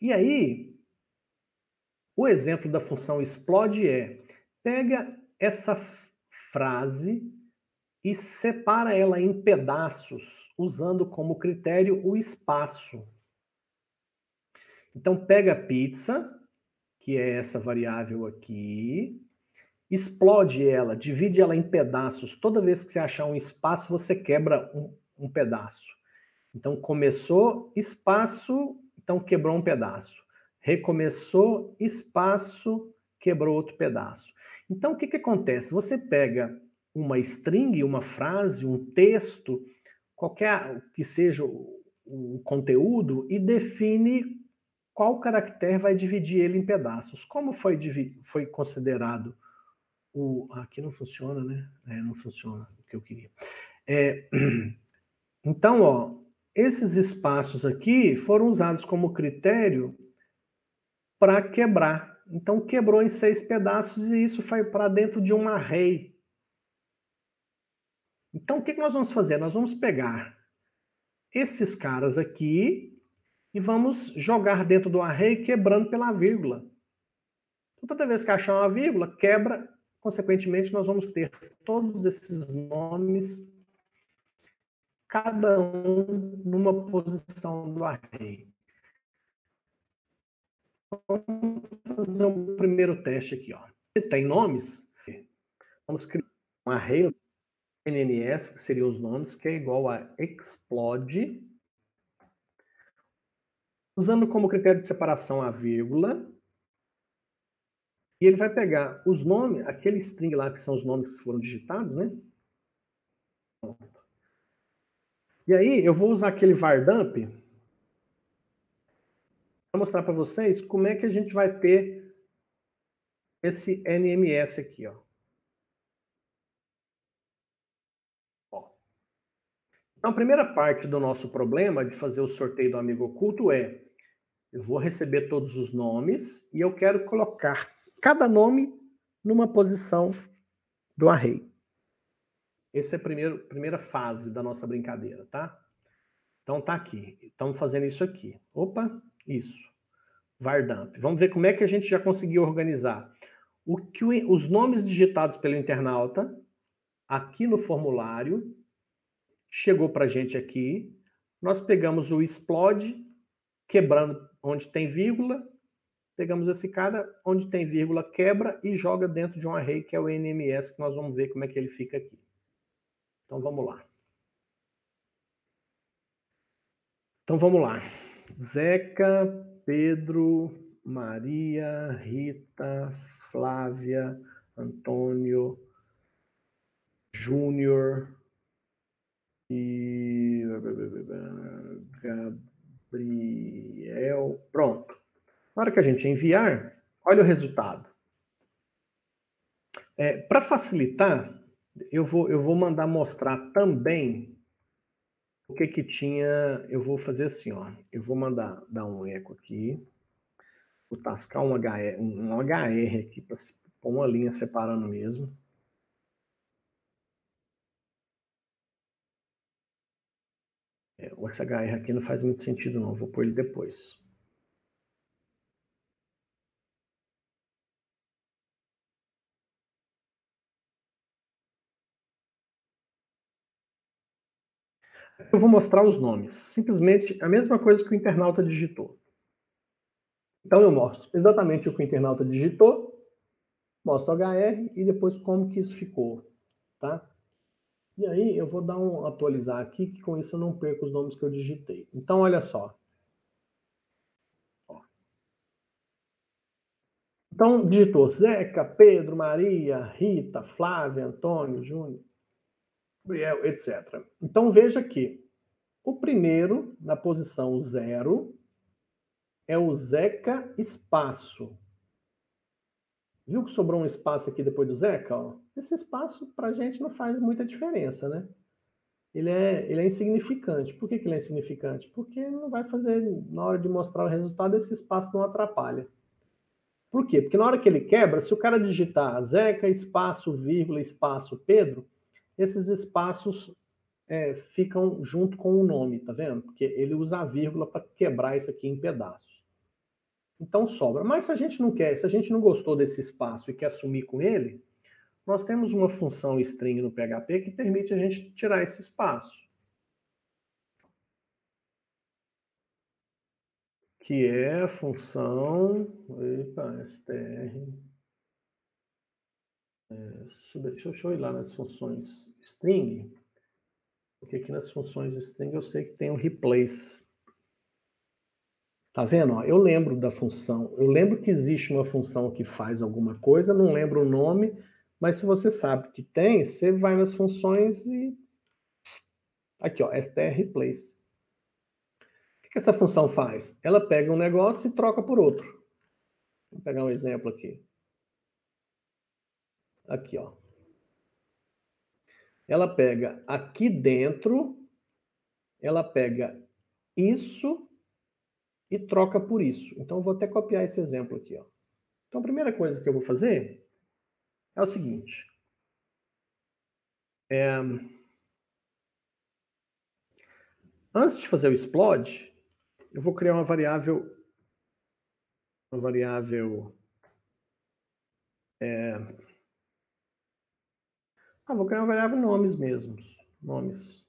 E aí, o exemplo da função explode é: pega essa frase e separa ela em pedaços, usando como critério o espaço. Então, pega pizza, que é essa variável aqui, explode ela, divide ela em pedaços. Toda vez que você achar um espaço, você quebra um pedaço. Então, começou, espaço, então quebrou um pedaço. Recomeçou, espaço, quebrou outro pedaço. Então, o que acontece? Você pega uma string, uma frase, um texto, qualquer que seja o conteúdo, e define qual caractere vai dividir ele em pedaços. Como foi considerado aqui não funciona, né? Não funciona o que eu queria. Então, ó, esses espaços aqui foram usados como critério para quebrar. Então, quebrou em 6 pedaços e isso foi para dentro de um array. Então, o que nós vamos fazer? Nós vamos pegar esses caras aqui e vamos jogar dentro do array quebrando pela vírgula. Então, toda vez que achar uma vírgula, quebra. Consequentemente, nós vamos ter todos esses nomes, cada um numa posição do array. Vamos fazer um primeiro teste aqui, ó. Se tem nomes, vamos criar um array NNS, que seriam os nomes, que é igual a explode, usando como critério de separação a vírgula, e ele vai pegar os nomes, aquele string lá, que são os nomes que foram digitados, né? E aí, eu vou usar aquele vardump para mostrar para vocês como é que a gente vai ter esse NMS aqui, ó. Então, a primeira parte do nosso problema de fazer o sorteio do amigo oculto é: eu vou receber todos os nomes e eu quero colocar cada nome numa posição do array. Essa é a primeira fase da nossa brincadeira, tá? Então tá aqui. Estamos fazendo isso aqui. Opa, isso. Vardump. Vamos ver como é que a gente já conseguiu organizar os nomes digitados pelo internauta aqui no formulário. Chegou para a gente aqui. Nós pegamos o explode, quebrando onde tem vírgula. Pegamos esse cara, onde tem vírgula, quebra e joga dentro de um array que é o NMS, que nós vamos ver como é que ele fica aqui. Então vamos lá. Então vamos lá. Zeca, Pedro, Maria, Rita, Flávia, Antônio, Júnior e Gabriel. Pronto. Na hora que a gente enviar, olha o resultado. Para facilitar, eu vou mandar mostrar também o que tinha. Eu vou fazer assim, ó. Eu vou mandar dar um eco aqui. Vou tascar um HR aqui para pôr uma linha separando mesmo. O SHR aqui não faz muito sentido não, vou pôr ele depois. Eu vou mostrar os nomes. Simplesmente a mesma coisa que o internauta digitou. Então eu mostro exatamente o que o internauta digitou, mostro HR e depois como que isso ficou, tá? E aí eu vou dar um atualizar aqui, que com isso eu não perco os nomes que eu digitei. Então olha só. Então digitou Zeca, Pedro, Maria, Rita, Flávia, Antônio, Júnior, Gabriel, etc. Então veja que o primeiro, na posição 0, é o Zeca espaço. Viu que sobrou um espaço aqui depois do Zeca? Ó? Esse espaço para a gente não faz muita diferença, né? Ele é insignificante. Por que ele é insignificante? Porque não vai fazer, na hora de mostrar o resultado, esse espaço não atrapalha. Por quê? Porque na hora que ele quebra, se o cara digitar Zeca, espaço, vírgula, espaço, Pedro, esses espaços ficam junto com o nome, tá vendo? Porque ele usa a vírgula para quebrar isso aqui em pedaços. Então sobra. Mas se a gente não quer, se a gente não gostou desse espaço e quer sumir com ele, nós temos uma função string no PHP que permite a gente tirar esse espaço. Que é a função... Epa, str... deixa eu ir lá nas funções string, porque aqui nas funções string eu sei que tem o replace. Tá vendo? Ó, eu lembro da função, eu lembro que existe uma função que faz alguma coisa, não lembro o nome, mas se você sabe que tem, você vai nas funções e... Aqui, ó, str replace. O que essa função faz? Ela pega um negócio e troca por outro. Vou pegar um exemplo aqui. Aqui, ó. Ela pega aqui dentro, ela pega isso e troca por isso. Então, eu vou até copiar esse exemplo aqui, ó. Então, a primeira coisa que eu vou fazer é o seguinte. Antes de fazer o explode, eu vou criar uma variável... vou criar uma variável nomes mesmos. Nomes.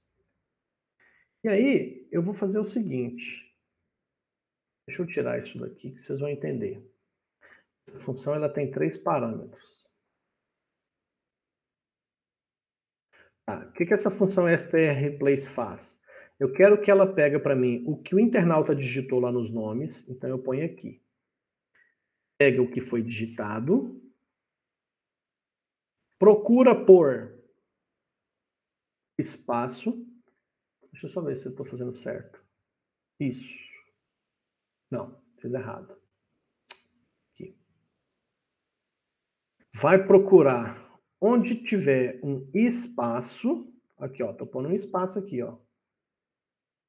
E aí, eu vou fazer o seguinte. Deixa eu tirar isso daqui, que vocês vão entender. Essa função ela tem 3 parâmetros. Tá. O que essa função strReplace faz? Eu quero que ela pegue para mim o que o internauta digitou lá nos nomes, então eu ponho aqui. Pega o que foi digitado, procura por espaço. Deixa eu só ver se eu estou fazendo certo. Isso. Não, fiz errado. Aqui. Vai procurar onde tiver um espaço. Aqui, ó, estou pondo um espaço aqui, ó.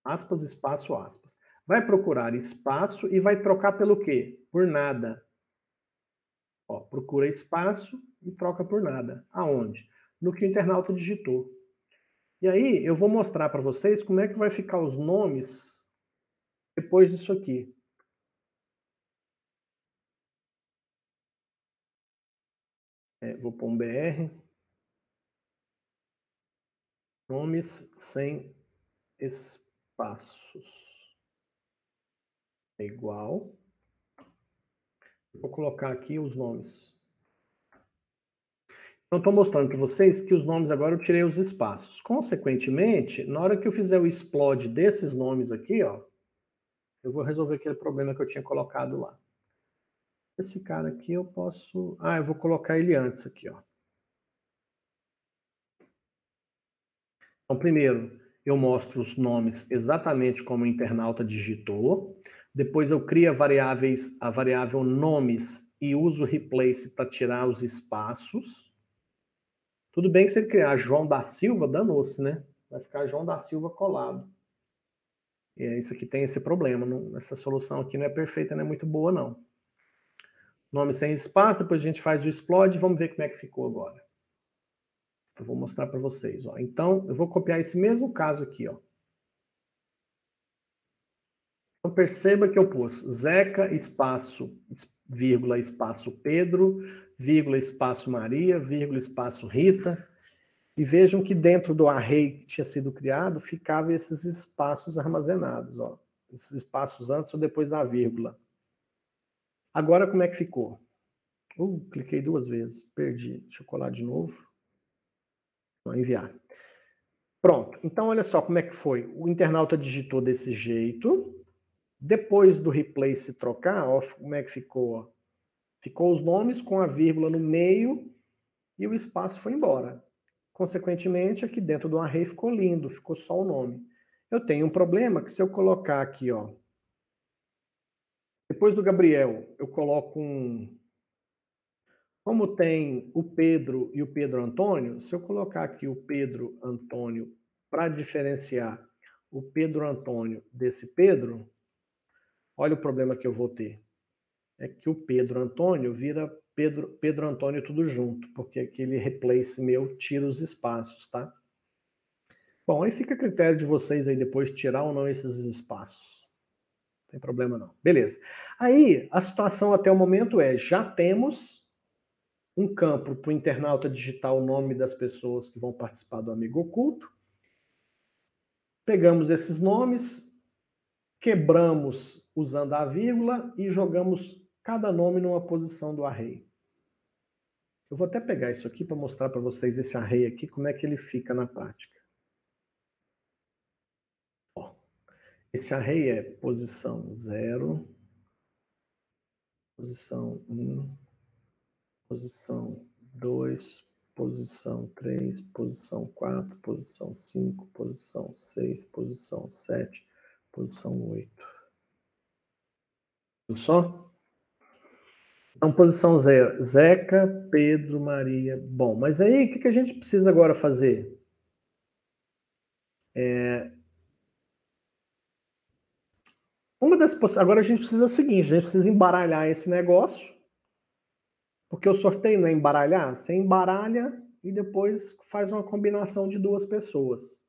Aspas, espaço, aspas. Vai procurar espaço e vai trocar pelo quê? Por nada. Ó, procura espaço e troca por nada. Aonde? No que o internauta digitou. E aí eu vou mostrar para vocês como é que vai ficar os nomes depois disso aqui. Vou pôr um BR. Nomes sem espaços. É igual. Vou colocar aqui os nomes. Então, estou mostrando para vocês que os nomes agora eu tirei os espaços. Consequentemente, na hora que eu fizer o explode desses nomes aqui, ó, eu vou resolver aquele problema que eu tinha colocado lá. Esse cara aqui eu posso... eu vou colocar ele antes aqui, ó. Então, primeiro, eu mostro os nomes exatamente como o internauta digitou. Depois eu crio a variável nomes e uso o replace para tirar os espaços. Tudo bem que se ele criar João da Silva, danou-se, né? Vai ficar João da Silva colado. E isso aqui tem esse problema. Essa solução aqui não é perfeita, não é muito boa, não. Nome sem espaço, depois a gente faz o explode e vamos ver como é que ficou agora. Eu vou mostrar para vocês. Ó. Então, eu vou copiar esse mesmo caso aqui. Ó. Então, perceba que eu pus Zeca, espaço, espaço Pedro, espaço Maria, espaço Rita. E vejam que dentro do array que tinha sido criado, ficavam esses espaços armazenados, ó. Esses espaços antes ou depois da vírgula. Agora, como é que ficou? Cliquei 2 vezes, perdi. Deixa eu colar de novo. Vou enviar. Pronto. Então, olha só como é que foi. O internauta digitou desse jeito. Depois do replace trocar, ó, como é que ficou? Ficou os nomes com a vírgula no meio e o espaço foi embora. Consequentemente, aqui dentro do array ficou lindo, ficou só o nome. Eu tenho um problema que se eu colocar aqui, ó, depois do Gabriel, eu coloco um... Como tem o Pedro e o Pedro Antônio, se eu colocar aqui o Pedro Antônio para diferenciar o Pedro Antônio desse Pedro, olha o problema que eu vou ter. É que o Pedro Antônio vira Pedro Antônio tudo junto, porque aquele replace meu tira os espaços, tá? Bom, aí fica a critério de vocês aí depois tirar ou não esses espaços. Não tem problema não. Beleza. Aí, a situação até o momento é, já temos um campo para o internauta digitar o nome das pessoas que vão participar do Amigo Oculto. Pegamos esses nomes, quebramos usando a vírgula e jogamos cada nome numa posição do array. Eu vou até pegar isso aqui para mostrar para vocês esse array aqui, como é que ele fica na prática. Ó, esse array é posição 0, posição 1, posição 2, posição 3, posição 4, posição 5, posição 6, posição 7, posição 8. Viu só? Então, posição 0, Zeca, Pedro, Maria. Bom, mas aí o que a gente precisa agora fazer? Agora a gente precisa o seguinte, a gente precisa embaralhar esse negócio, porque o sorteio não é embaralhar, você embaralha e depois faz uma combinação de 2 pessoas.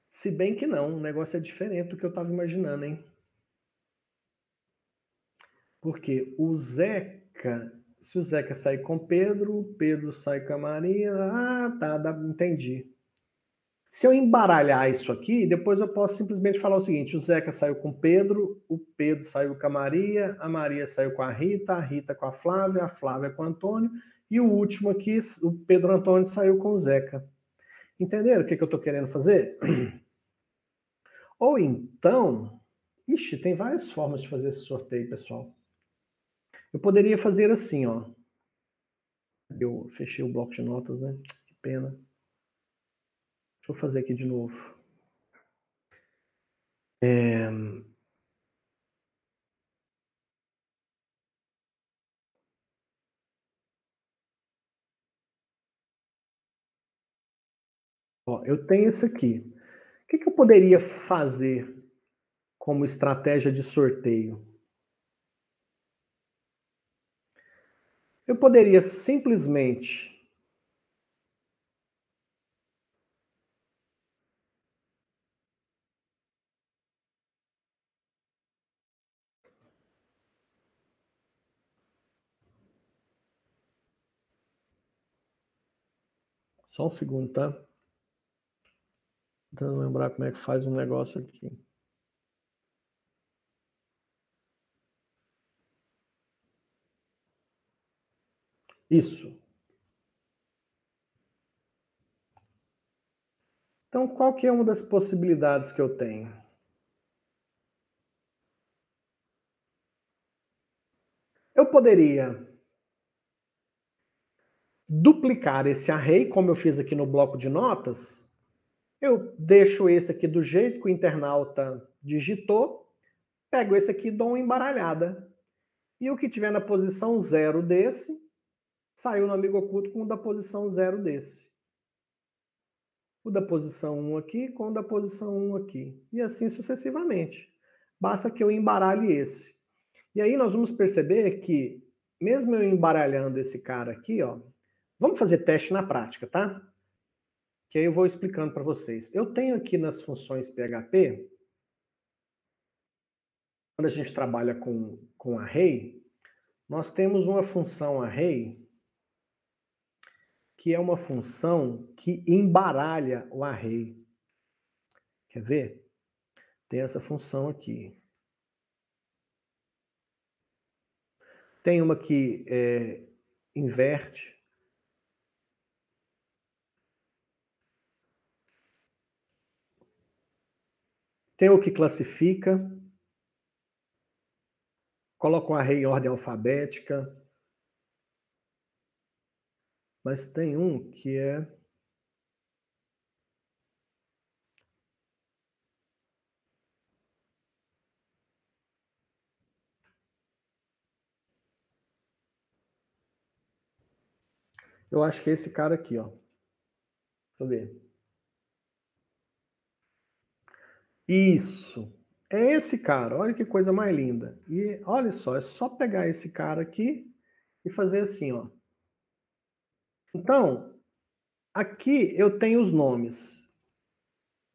Se bem que não, o negócio é diferente do que eu estava imaginando, hein? Porque o Zeca, se o Zeca sair com o Pedro sai com a Maria, entendi. Se eu embaralhar isso aqui, depois eu posso simplesmente falar o seguinte, o Zeca saiu com o Pedro saiu com a Maria saiu com a Rita com a Flávia com o Antônio, e o último aqui, o Pedro Antônio saiu com o Zeca. Entenderam o que eu estou querendo fazer? Ou então, tem várias formas de fazer esse sorteio, pessoal. Eu poderia fazer assim, ó. Eu fechei o bloco de notas, né? Que pena. Deixa eu fazer aqui de novo. Ó, eu tenho esse aqui. O que eu poderia fazer como estratégia de sorteio? Eu poderia simplesmente só um segundo, tá? Tentando lembrar como é que faz um negócio aqui. Isso. Então, qual que é uma das possibilidades que eu tenho? Eu poderia duplicar esse array, como eu fiz aqui no bloco de notas. Eu deixo esse aqui do jeito que o internauta digitou, pego esse aqui e dou uma embaralhada. E o que tiver na posição 0 desse, saiu no Amigo Oculto com o da posição 0 desse. O da posição 1 aqui com o da posição 1 aqui. E assim sucessivamente. Basta que eu embaralhe esse. E aí nós vamos perceber que, mesmo eu embaralhando esse cara aqui, ó, vamos fazer teste na prática, tá? Que aí eu vou explicando para vocês. Eu tenho aqui nas funções PHP, quando a gente trabalha com array, nós temos uma função array, que é uma função que embaralha o array. Quer ver? Tem essa função aqui. Tem uma que inverte. Tem o que classifica. Coloca o array em ordem alfabética. Mas tem um que é... Eu acho que é esse cara aqui, ó. Deixa eu ver. Isso. É esse cara. Olha que coisa mais linda. E olha só, é só pegar esse cara aqui e fazer assim, ó. Então, aqui eu tenho os nomes.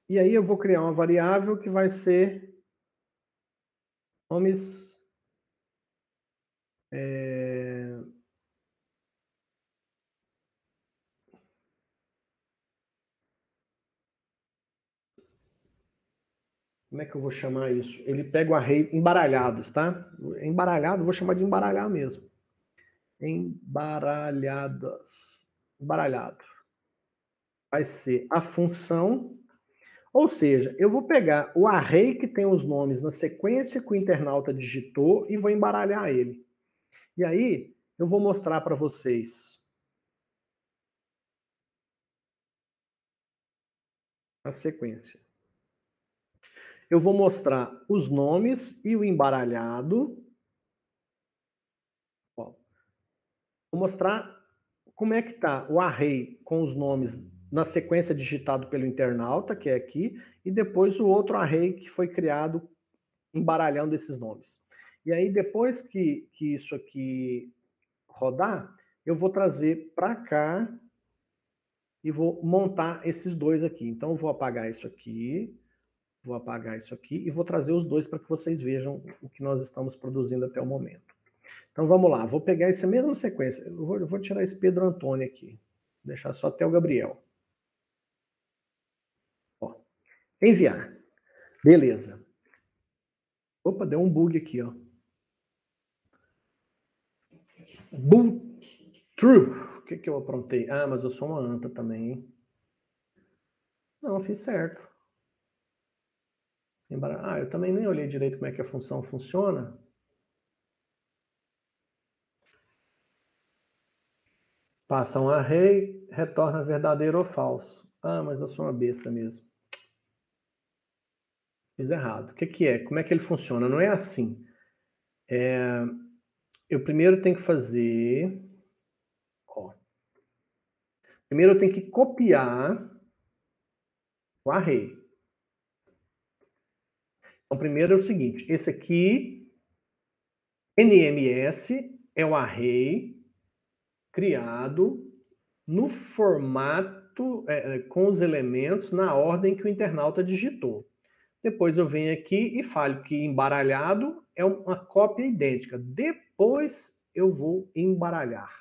E aí eu vou criar uma variável que vai ser nomes... Como é que eu vou chamar isso? Ele pega o array embaralhados, tá? Embaralhado, vou chamar de embaralhar mesmo. Embaralhadas. Embaralhado. Vai ser a função, ou seja, eu vou pegar o array que tem os nomes na sequência que o internauta digitou e vou embaralhar ele. E aí, eu vou mostrar para vocês a sequência. Eu vou mostrar os nomes e o embaralhado. Ó, vou mostrar como é que está o array com os nomes na sequência digitado pelo internauta, que é aqui, e depois o outro array que foi criado embaralhando esses nomes. E aí, depois que isso aqui rodar, eu vou trazer para cá e vou montar esses dois aqui. Então, eu vou apagar isso aqui, vou apagar isso aqui e vou trazer os dois para que vocês vejam o que nós estamos produzindo até o momento. Então, vamos lá. Vou pegar essa mesma sequência. Eu vou tirar esse Pedro Antônio aqui. Vou deixar só até o Gabriel. Ó, enviar. Beleza. Opa, deu um bug aqui, ó. Boot true. O que eu aprontei? Ah, mas eu sou uma anta também, hein? Não, fiz certo. Ah, eu também nem olhei direito como é que a função funciona. Passa um array, retorna verdadeiro ou falso. Ah, mas eu sou uma besta mesmo. Fiz errado. O que é? Como é que ele funciona? Não é assim. Eu primeiro tenho que fazer... Ó. Primeiro eu tenho que copiar o array. Então, primeiro é o seguinte. Esse aqui, NMS, é o array criado no formato, com os elementos na ordem que o internauta digitou. Depois eu venho aqui e falo que embaralhado é uma cópia idêntica. Depois eu vou embaralhar.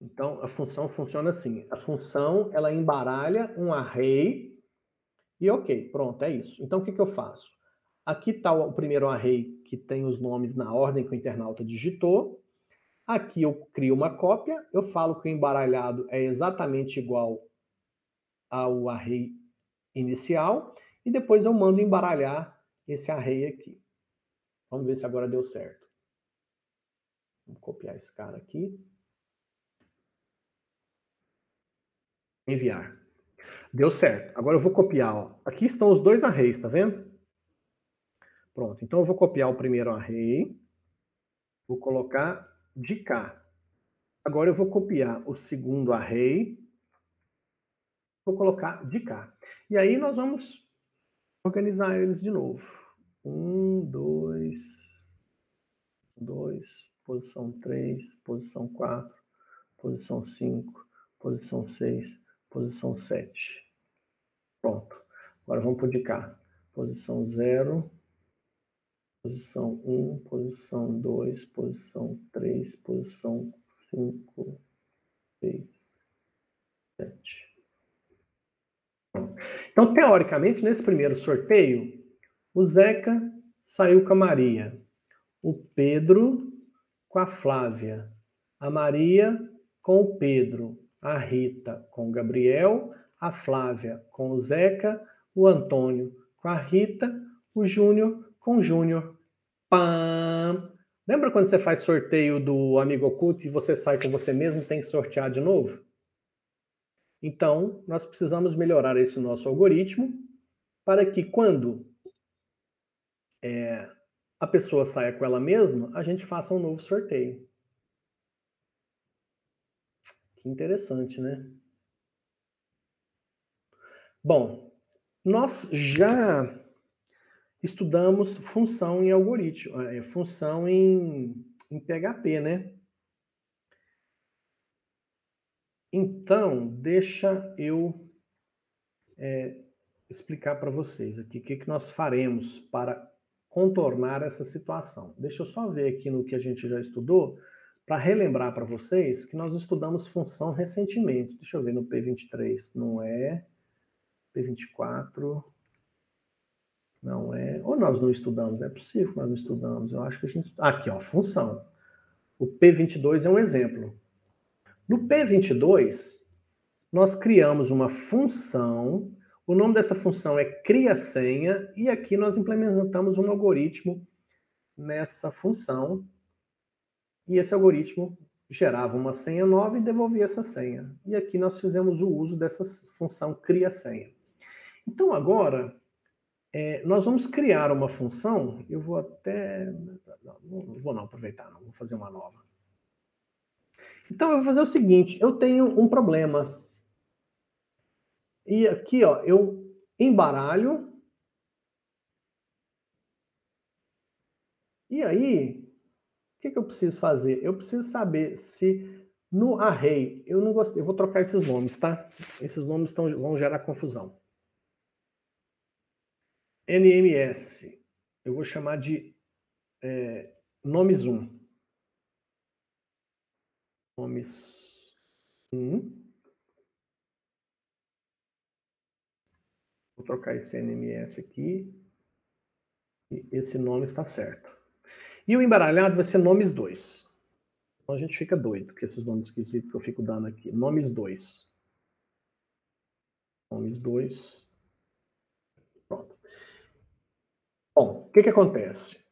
Então, a função funciona assim. A função, ela embaralha um array e ok, pronto, é isso. Então, o que eu faço? Aqui está o primeiro array que tem os nomes na ordem que o internauta digitou. Aqui eu crio uma cópia, eu falo que o embaralhado é exatamente igual ao array inicial e depois eu mando embaralhar esse array aqui. Vamos ver se agora deu certo. Vou copiar esse cara aqui. Enviar. Deu certo. Agora eu vou copiar. Ó. Aqui estão os dois arrays, tá vendo? Pronto. Então eu vou copiar o primeiro array. Vou colocar de cá. Agora eu vou copiar o segundo array. Vou colocar de cá. E aí nós vamos organizar eles de novo. 1, 2, posição 3, posição 4, posição 5, posição 6, posição 7. Pronto. Agora vamos por de cá. Posição 0, posição 1, posição 2, posição 3, posição 5, 6, 7. Então, teoricamente, nesse primeiro sorteio, o Zeca saiu com a Maria, o Pedro com a Flávia, a Maria com o Pedro, a Rita com o Gabriel, a Flávia com o Zeca, o Antônio com a Rita, o Júnior com o Júnior. Pam! Lembra quando você faz sorteio do Amigo Oculto e você sai com você mesmo e tem que sortear de novo? Então, nós precisamos melhorar esse nosso algoritmo para que quando a pessoa saia com ela mesma, a gente faça um novo sorteio. Que interessante, né? Bom, nós já estudamos função em algoritmo, função em PHP, né? Então, deixa eu explicar para vocês aqui o que nós faremos para contornar essa situação. Deixa eu só ver aqui no que a gente já estudou, para relembrar para vocês que nós estudamos função recentemente. Deixa eu ver no P23, não é... P24... Não é... Ou nós não estudamos? É possível que nós não estudamos. Eu acho que a gente... Aqui, ó, função. O P22 é um exemplo. No P22, nós criamos uma função. O nome dessa função é cria-senha. E aqui nós implementamos um algoritmo nessa função. E esse algoritmo gerava uma senha nova e devolvia essa senha. E aqui nós fizemos o uso dessa função cria-senha. Então agora... nós vamos criar uma função, eu vou até... Não vou não aproveitar, não, vou fazer uma nova. Então eu vou fazer o seguinte, eu tenho um problema. E aqui, ó, eu embaralho. E aí, o que eu preciso fazer? Eu preciso saber se no array, eu não gostei, eu vou trocar esses nomes, tá? Esses nomes vão gerar confusão. NMS, eu vou chamar de nomes 1. Nomes 1. Vou trocar esse NMS aqui. E esse nome está certo. E o embaralhado vai ser nomes 2. Então a gente fica doido com esses nomes esquisitos que eu fico dando aqui. Nomes 2. Nomes 2. Pronto. Bom, o que acontece?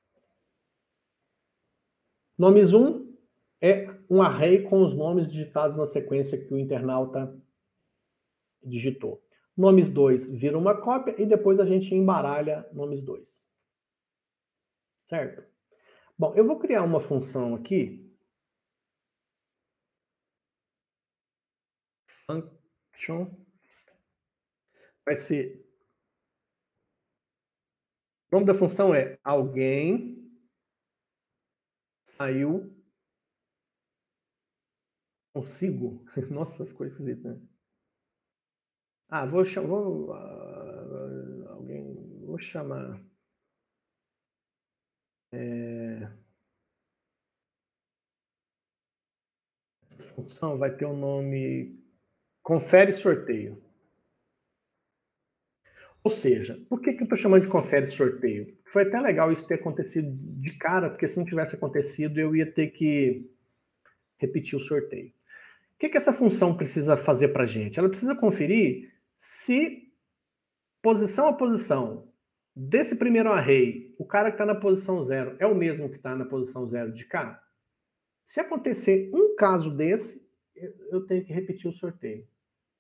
Nomes 1 é um array com os nomes digitados na sequência que o internauta digitou. Nomes 2 vira uma cópia e depois a gente embaralha nomes 2. Certo? Bom, eu vou criar uma função aqui. Function. Vai ser... O nome da função é alguém saiu consigo. Nossa, ficou esquisito, né? Ah, vou chamar... Essa função vai ter o nome confere sorteio. Ou seja, por que eu estou chamando de confere sorteio? Foi até legal isso ter acontecido de cara, porque se não tivesse acontecido, eu ia ter que repetir o sorteio. O que essa função precisa fazer para a gente? Ela precisa conferir se posição a posição desse primeiro array, o cara que está na posição 0 é o mesmo que está na posição 0 de cá. Se acontecer um caso desse, eu tenho que repetir o sorteio.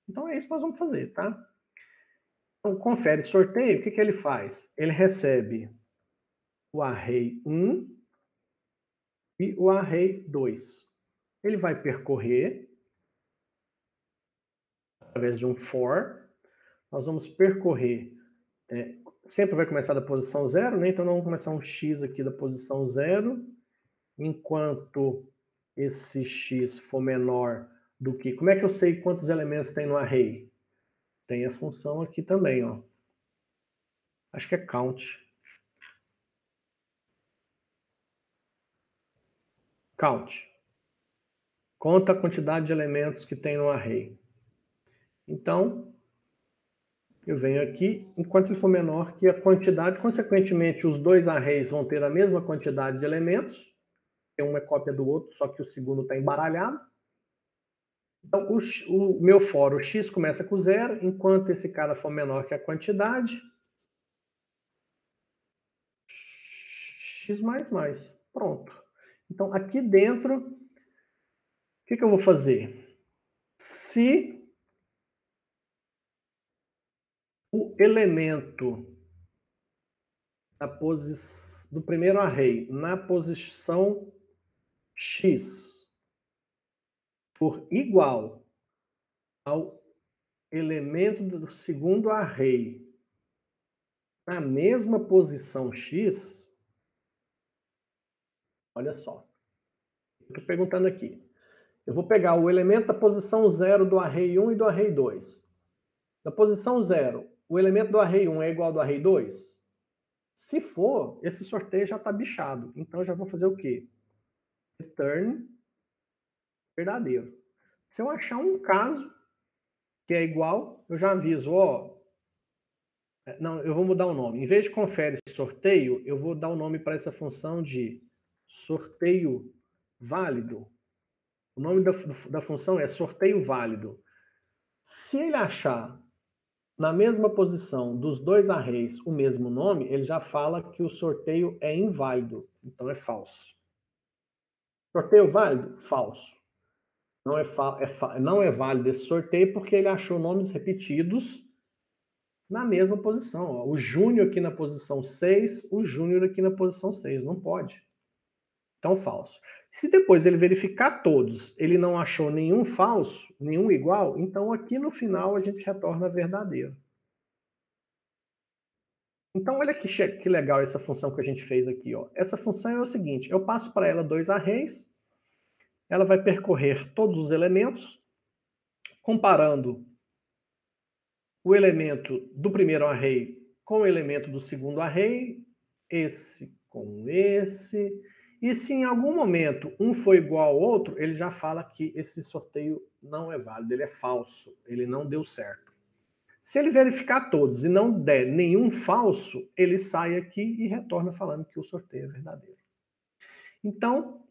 Então é isso que nós vamos fazer, tá? Então, confere sorteio, o que ele faz? Ele recebe o array 1 e o array 2. Ele vai percorrer através de um for. Nós vamos percorrer, sempre vai começar da posição 0, né? Então nós vamos começar um x aqui da posição 0, enquanto esse x for menor do que... Como é que eu sei quantos elementos tem no array? Tem a função aqui também, ó. Acho que é count. count. Conta a quantidade de elementos que tem no array. Então, eu venho aqui, enquanto ele for menor que a quantidade, consequentemente, os dois arrays vão ter a mesma quantidade de elementos. Um é cópia do outro, só que o segundo está embaralhado. Então, o meu for, o x começa com 0, enquanto esse cara for menor que a quantidade, x mais mais. Pronto. Então, aqui dentro, o que eu vou fazer? Se o elemento do primeiro array na posição x for igual ao elemento do segundo array na mesma posição x, olha só, estou perguntando aqui. Eu vou pegar o elemento da posição 0 do array 1 e do array 2. Da posição 0, o elemento do array 1 é igual ao do array 2? Se for, esse sorteio já está bichado. Então, eu já vou fazer o quê? Return verdadeiro. Se eu achar um caso que é igual, eu já aviso, ó. Não, eu vou mudar o nome. Em vez de confere sorteio, eu vou dar o nome para essa função de sorteio válido. O nome da função é sorteio válido. Se ele achar na mesma posição dos dois arrays o mesmo nome, ele já fala que o sorteio é inválido. Então é falso. Sorteio válido? Falso. Não é válido esse sorteio porque ele achou nomes repetidos na mesma posição. Ó. O Júnior aqui na posição 6, o Júnior aqui na posição 6. Não pode. Então, falso. Se depois ele verificar todos, ele não achou nenhum falso, nenhum igual, então aqui no final a gente retorna verdadeiro. Então, olha que legal essa função que a gente fez aqui. Ó. Essa função é o seguinte, eu passo para ela dois arrays, ela vai percorrer todos os elementos, comparando o elemento do primeiro array com o elemento do segundo array, esse com esse, e se em algum momento um for igual ao outro, ele já fala que esse sorteio não é válido, ele é falso, ele não deu certo. Se ele verificar todos e não der nenhum falso, ele sai aqui e retorna falando que o sorteio é verdadeiro. Então,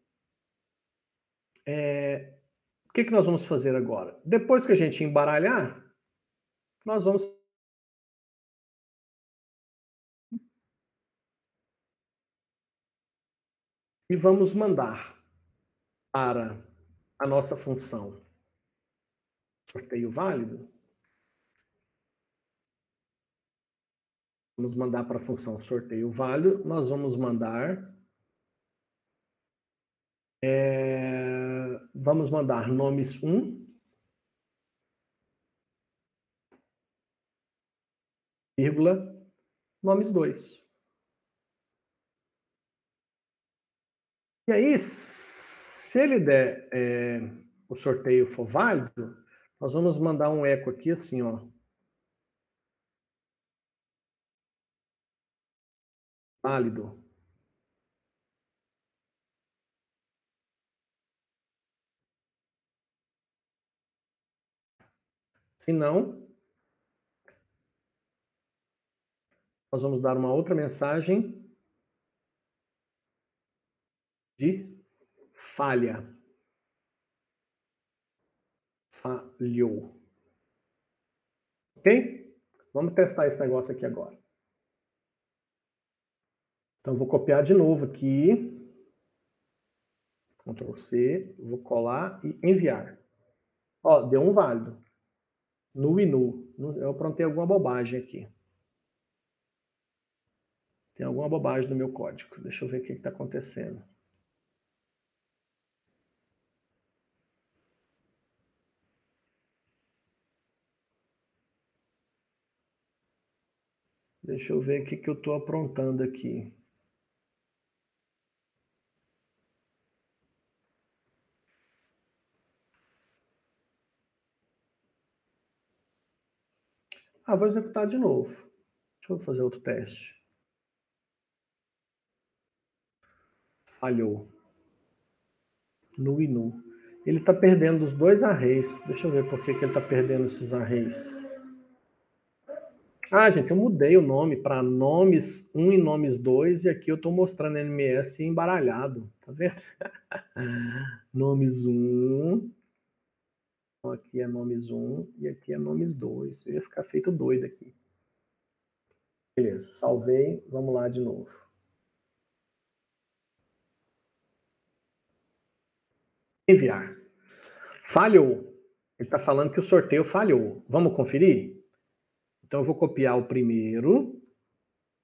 o que nós vamos fazer agora? Depois que a gente embaralhar, nós vamos e vamos mandar para a nossa função sorteio válido. Vamos mandar para a função sorteio válido. Nós vamos mandar nomes 1, vírgula, nomes 2. E aí, se ele der o sorteio for válido, nós vamos mandar um eco aqui assim, ó. Válido. Se não, nós vamos dar uma outra mensagem de falha. Falhou. Ok? Vamos testar esse negócio aqui agora. Então, vou copiar de novo aqui. Ctrl C, vou colar e enviar. Ó, deu um válido. Nu e nu. Eu aprontei alguma bobagem aqui. Tem alguma bobagem no meu código. Deixa eu ver o que está acontecendo. Deixa eu ver o que eu estou aprontando aqui. Vou executar de novo. Deixa eu fazer outro teste. Falhou. Nu e nu. Ele está perdendo os dois arrays. Deixa eu ver por que ele está perdendo esses arrays. Ah, gente, eu mudei o nome para nomes 1 e nomes 2, e aqui eu estou mostrando NMS embaralhado. Tá vendo? Nomes 1. Então aqui é nomes 1 e aqui é nomes 2. Eu ia ficar feito doido aqui. Beleza, salvei. Vamos lá de novo. Enviar. Falhou. Ele está falando que o sorteio falhou. Vamos conferir? Então eu vou copiar o primeiro,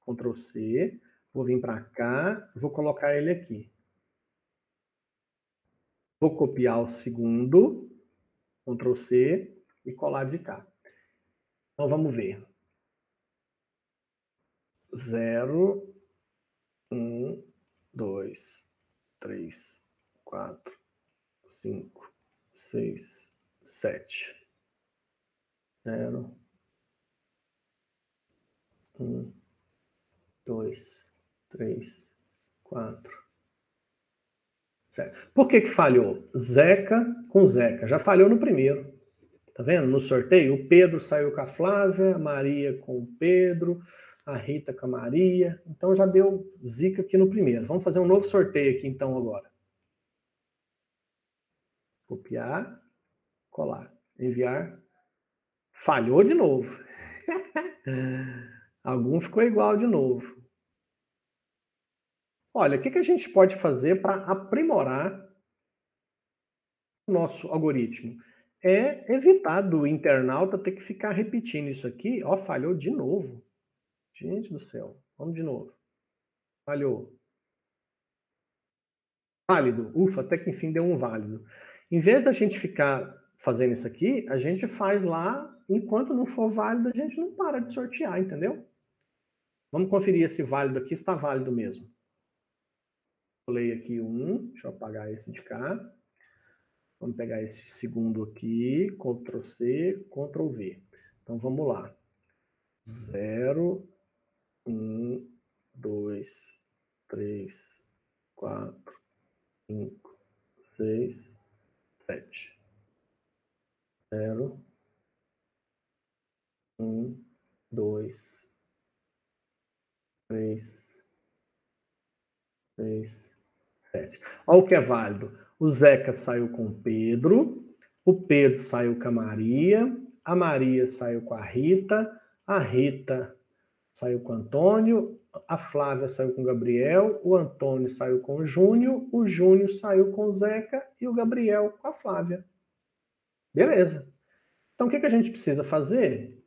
Ctrl C, vou vir para cá, vou colocar ele aqui. Vou copiar o segundo, Ctrl C e colar de cá. Então vamos ver. 0, 1, 2, 3, 4, 5, 6, 7. 0, 1, 2, 3, 4, 7. Por que falhou? Zeca com Zeca. Já falhou no primeiro. Tá vendo? No sorteio, o Pedro saiu com a Flávia, a Maria com o Pedro, a Rita com a Maria. Então já deu zica aqui no primeiro. Vamos fazer um novo sorteio aqui então agora. Copiar, colar, enviar. Falhou de novo. Algum ficou igual de novo. Olha, o que a gente pode fazer para aprimorar o nosso algoritmo? É evitar do internauta ter que ficar repetindo isso aqui. Ó, falhou de novo. Gente do céu. Vamos de novo. Falhou. Válido. Ufa, até que enfim deu um válido. Em vez da gente ficar fazendo isso aqui, a gente faz lá, enquanto não for válido, a gente não para de sortear, entendeu? Vamos conferir esse válido aqui, está válido mesmo. Colei aqui um, deixa eu apagar esse de cá. Vamos pegar esse segundo aqui, Ctrl C, Ctrl V. Então vamos lá. 0, 1, 2, 3, 4, 5, 6, 7. 0, 1, 2, 3, 6, 7. Olha o que é válido. O Zeca saiu com o Pedro saiu com a Maria saiu com a Rita saiu com o Antônio, a Flávia saiu com o Gabriel, o Antônio saiu com o Júnior saiu com o Zeca e o Gabriel com a Flávia. Beleza. Então o que a gente precisa fazer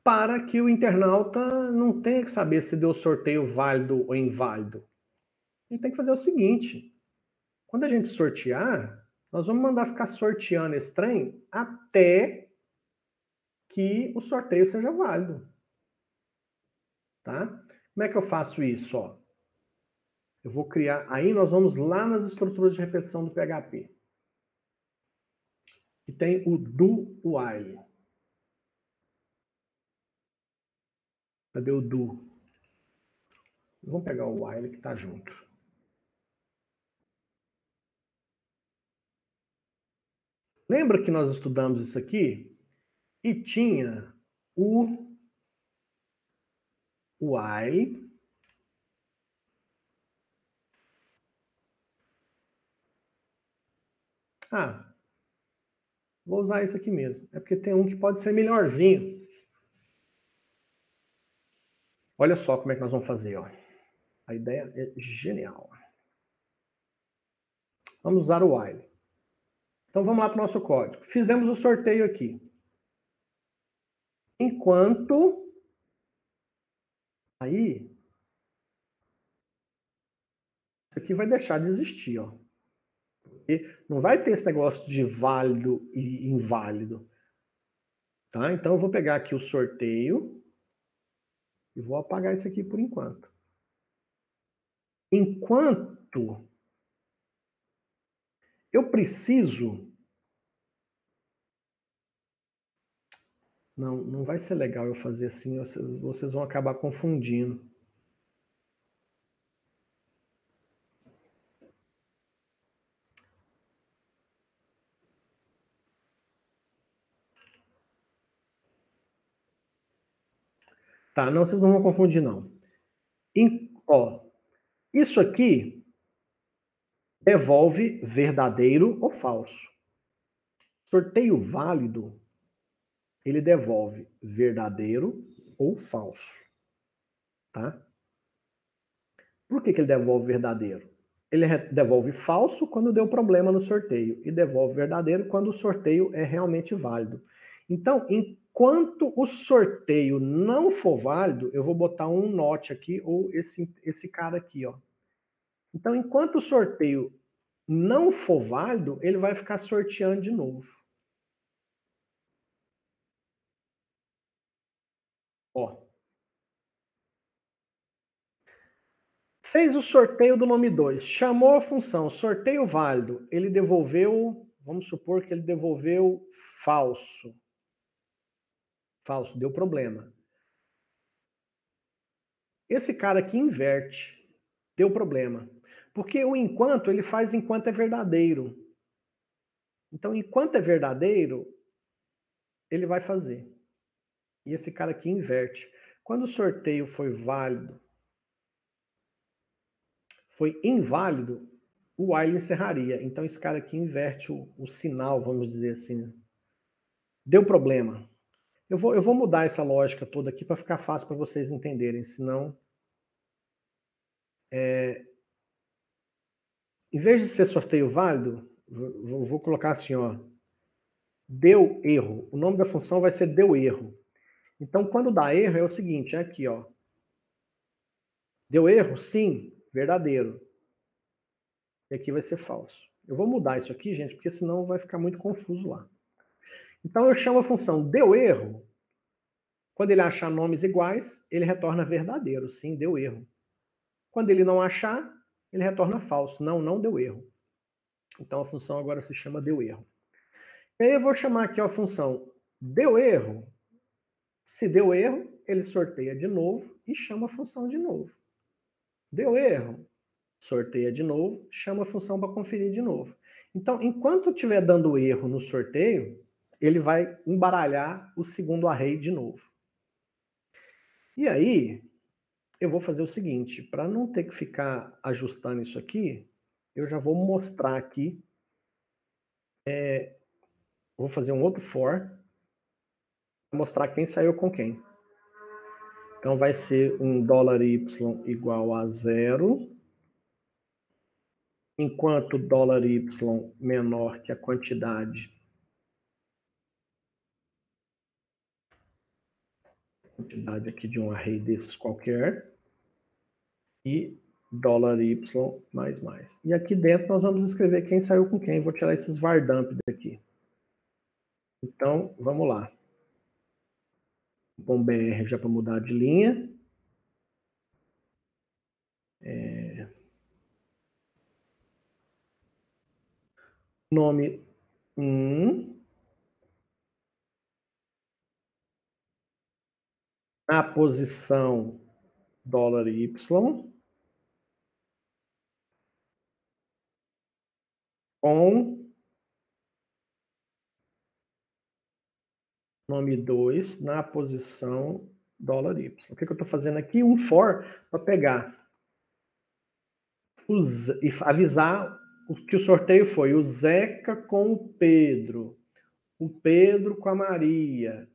para que o internauta não tenha que saber se deu sorteio válido ou inválido? A gente tem que fazer o seguinte: quando a gente sortear, nós vamos mandar ficar sorteando esse trem até que o sorteio seja válido. Tá? Como é que eu faço isso? Ó? Eu vou criar... Aí nós vamos lá nas estruturas de repetição do PHP. E tem o do while. Cadê o do? Vamos pegar o while que está junto. Lembra que nós estudamos isso aqui? E tinha o while. Ah, vou usar isso aqui mesmo. É porque tem um que pode ser melhorzinho. Olha só como é que nós vamos fazer. Ó. A ideia é genial. Vamos usar o while. Então vamos lá para o nosso código. Fizemos o sorteio aqui. Enquanto... Aí... Isso aqui vai deixar de existir. Ó. Porque não vai ter esse negócio de válido e inválido. Tá? Então eu vou pegar aqui o sorteio e vou apagar isso aqui por enquanto. Enquanto eu preciso... Não vai ser legal eu fazer assim, vocês vão acabar confundindo. Tá, não, vocês não vão confundir, não. Ó, isso aqui devolve verdadeiro ou falso. Sorteio válido, ele devolve verdadeiro ou falso, tá? Por que ele devolve verdadeiro? Ele devolve falso quando deu problema no sorteio e devolve verdadeiro quando o sorteio é realmente válido. Então, enquanto o sorteio não for válido, eu vou botar um note aqui ou esse cara aqui, ó. Então, enquanto o sorteio não for válido, ele vai ficar sorteando de novo. Ó. Fez o sorteio do nome 2, chamou a função sorteio válido, ele devolveu, vamos supor que ele devolveu falso. Falso, deu problema. Esse cara aqui inverte, deu problema. Porque o enquanto, ele faz enquanto é verdadeiro. Então, enquanto é verdadeiro, ele vai fazer. E esse cara aqui inverte. Quando o sorteio foi válido, foi inválido, o while encerraria. Então, esse cara aqui inverte o sinal, vamos dizer assim. Deu problema. Eu vou mudar essa lógica toda aqui para ficar fácil para vocês entenderem, senão... Em vez de ser sorteio válido, vou colocar assim, ó. Deu erro. O nome da função vai ser deu erro. Então, quando dá erro, é o seguinte, é aqui, ó. Deu erro? Sim, verdadeiro. E aqui vai ser falso. Eu vou mudar isso aqui, gente, porque senão vai ficar muito confuso lá. Então, eu chamo a função deu erro. Quando ele achar nomes iguais, ele retorna verdadeiro. Sim, deu erro. Quando ele não achar, ele retorna falso. Não, não deu erro. Então, a função agora se chama deu erro. E aí eu vou chamar aqui a função deu erro. Se deu erro, ele sorteia de novo e chama a função de novo. Deu erro, sorteia de novo, chama a função para conferir de novo. Então, enquanto estiver dando erro no sorteio, ele vai embaralhar o segundo array de novo. E aí, eu vou fazer o seguinte, para não ter que ficar ajustando isso aqui, eu já vou mostrar aqui, vou fazer um outro for, para mostrar quem saiu com quem. Então, vai ser um $y igual a 0, enquanto $y menor que a quantidade aqui de um array desses qualquer, e $y mais mais. E aqui dentro nós vamos escrever quem saiu com quem. Vou tirar esses var dump daqui. Então, vamos lá. Bom BR já para mudar de linha. Nome 1. Na posição $y. Com nome 2 na posição $y. O que eu estou fazendo aqui? Um for para pegar e avisar que o sorteio foi o Zeca com o Pedro com a Maria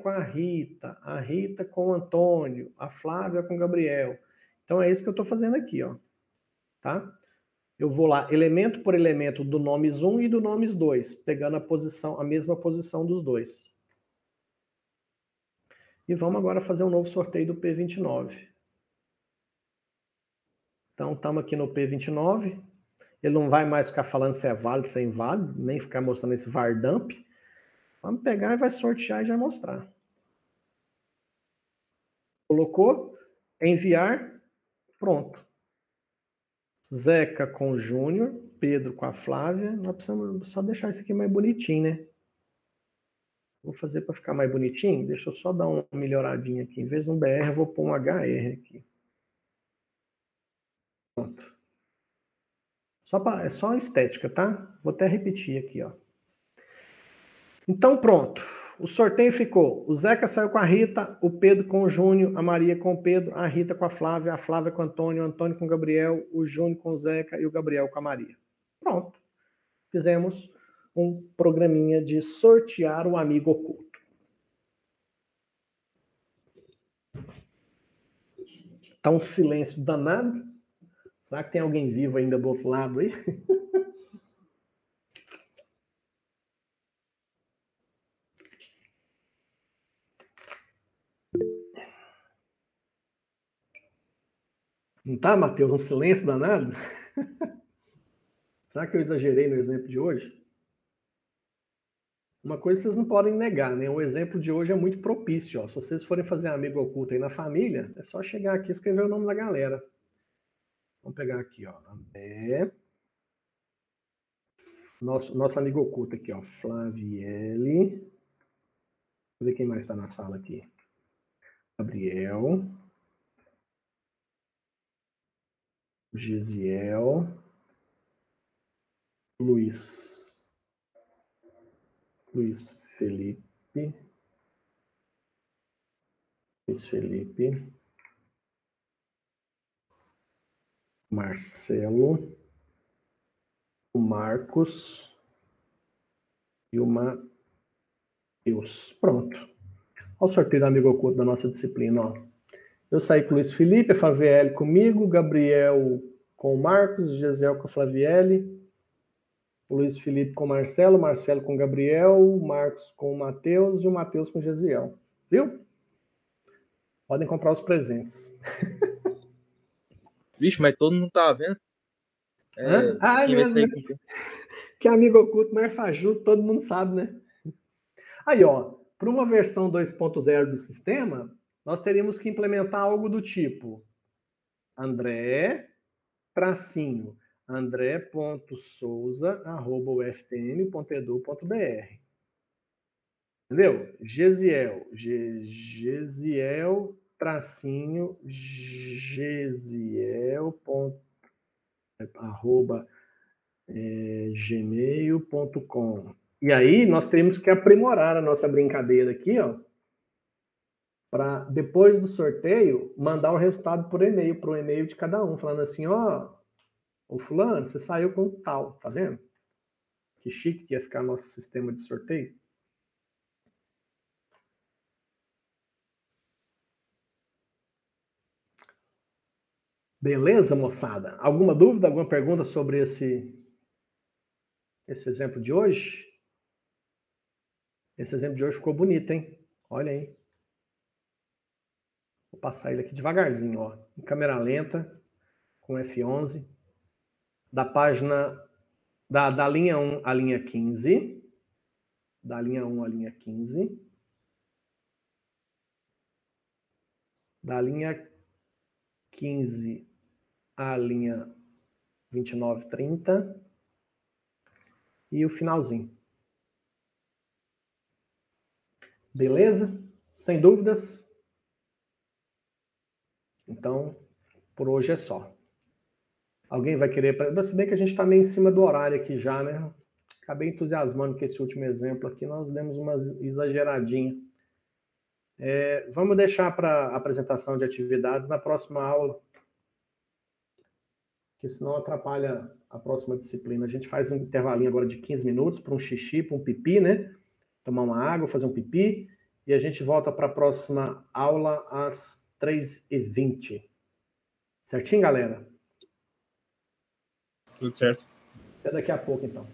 com a Rita com o Antônio, a Flávia com o Gabriel. Então é isso que eu estou fazendo aqui, ó. Tá? Eu vou lá, elemento por elemento do nomes 1 e do nomes 2, pegando a mesma posição dos dois. E vamos agora fazer um novo sorteio do P29. Então, estamos aqui no P29. Ele não vai mais ficar falando se é válido, se é inválido, nem ficar mostrando esse var dump. Vamos pegar e vai sortear e já mostrar. Colocou, enviar, pronto. Zeca com o Júnior, Pedro com a Flávia. Nós precisamos só deixar isso aqui mais bonitinho, né? Vou fazer para ficar mais bonitinho. Deixa eu só dar uma melhoradinha aqui. Em vez de um BR, eu vou pôr um HR aqui. Pronto. É só estética, tá? Vou até repetir aqui, ó. Então, pronto. O sorteio ficou: o Zeca saiu com a Rita, o Pedro com o Júnior, a Maria com o Pedro, a Rita com a Flávia com o Antônio, o Antônio com o Gabriel, o Júnior com o Zeca e o Gabriel com a Maria. Pronto. Fizemos um programinha de sortear o amigo oculto. Tá um silêncio danado. Será que tem alguém vivo ainda do outro lado aí? Não tá, Matheus? Um silêncio danado? Será que eu exagerei no exemplo de hoje? Uma coisa vocês não podem negar, né? O exemplo de hoje é muito propício. Ó. Se vocês forem fazer amigo oculto aí na família, é só chegar aqui e escrever o nome da galera. Vamos pegar aqui, ó. Nosso amigo oculto aqui, ó. Flaviele. Deixa eu ver quem mais está na sala aqui. Gabriel. Gisiel. Luiz Felipe. Marcelo. O Marcos. E o Matheus. Pronto. Olha o sorteio do amigo oculto da nossa disciplina, ó. Eu saí com o Luiz Felipe, a Flaviele comigo, Gabriel com o Marcos, Gesiel com a Flaviele, o Luiz Felipe com o Marcelo, Marcelo com o Gabriel, o Marcos com o Matheus e o Matheus com o Gesiel. Viu? Podem comprar os presentes. Vixe, mas todo mundo tá vendo. Mesmo. Que amigo oculto mais fajuto, todo mundo sabe, né? Aí, ó, para uma versão 2.0 do sistema, nós teríamos que implementar algo do tipo andré.souza@uftm.edu.br. Entendeu? Gesiel gmail.com. E aí nós teríamos que aprimorar a nossa brincadeira aqui, ó, para depois do sorteio mandar o resultado por e-mail, para o e-mail de cada um, falando assim, ó, o fulano, você saiu com tal, tá vendo? Que chique que ia ficar nosso sistema de sorteio. Beleza, moçada? Alguma dúvida, alguma pergunta sobre esse exemplo de hoje? Esse exemplo de hoje ficou bonito, hein? Olha aí. Vou passar ele aqui devagarzinho, ó. Em câmera lenta, com F11. Da página, da linha 1 à linha 15. Da linha 1 à linha 15. Da linha 15 à linha 29, 30. E o finalzinho. Beleza? Sem dúvidas? Então, por hoje é só. Alguém vai querer... Se bem que a gente está meio em cima do horário aqui já, né? Acabei entusiasmando com esse último exemplo aqui. Nós demos uma exageradinha. Vamos deixar para a apresentação de atividades na próxima aula. Porque senão atrapalha a próxima disciplina. A gente faz um intervalinho agora de 15 minutos para um xixi, para um pipi, né? Tomar uma água, fazer um pipi. E a gente volta para a próxima aula às 3h20. Certinho, galera? Tudo certo. Até daqui a pouco, então.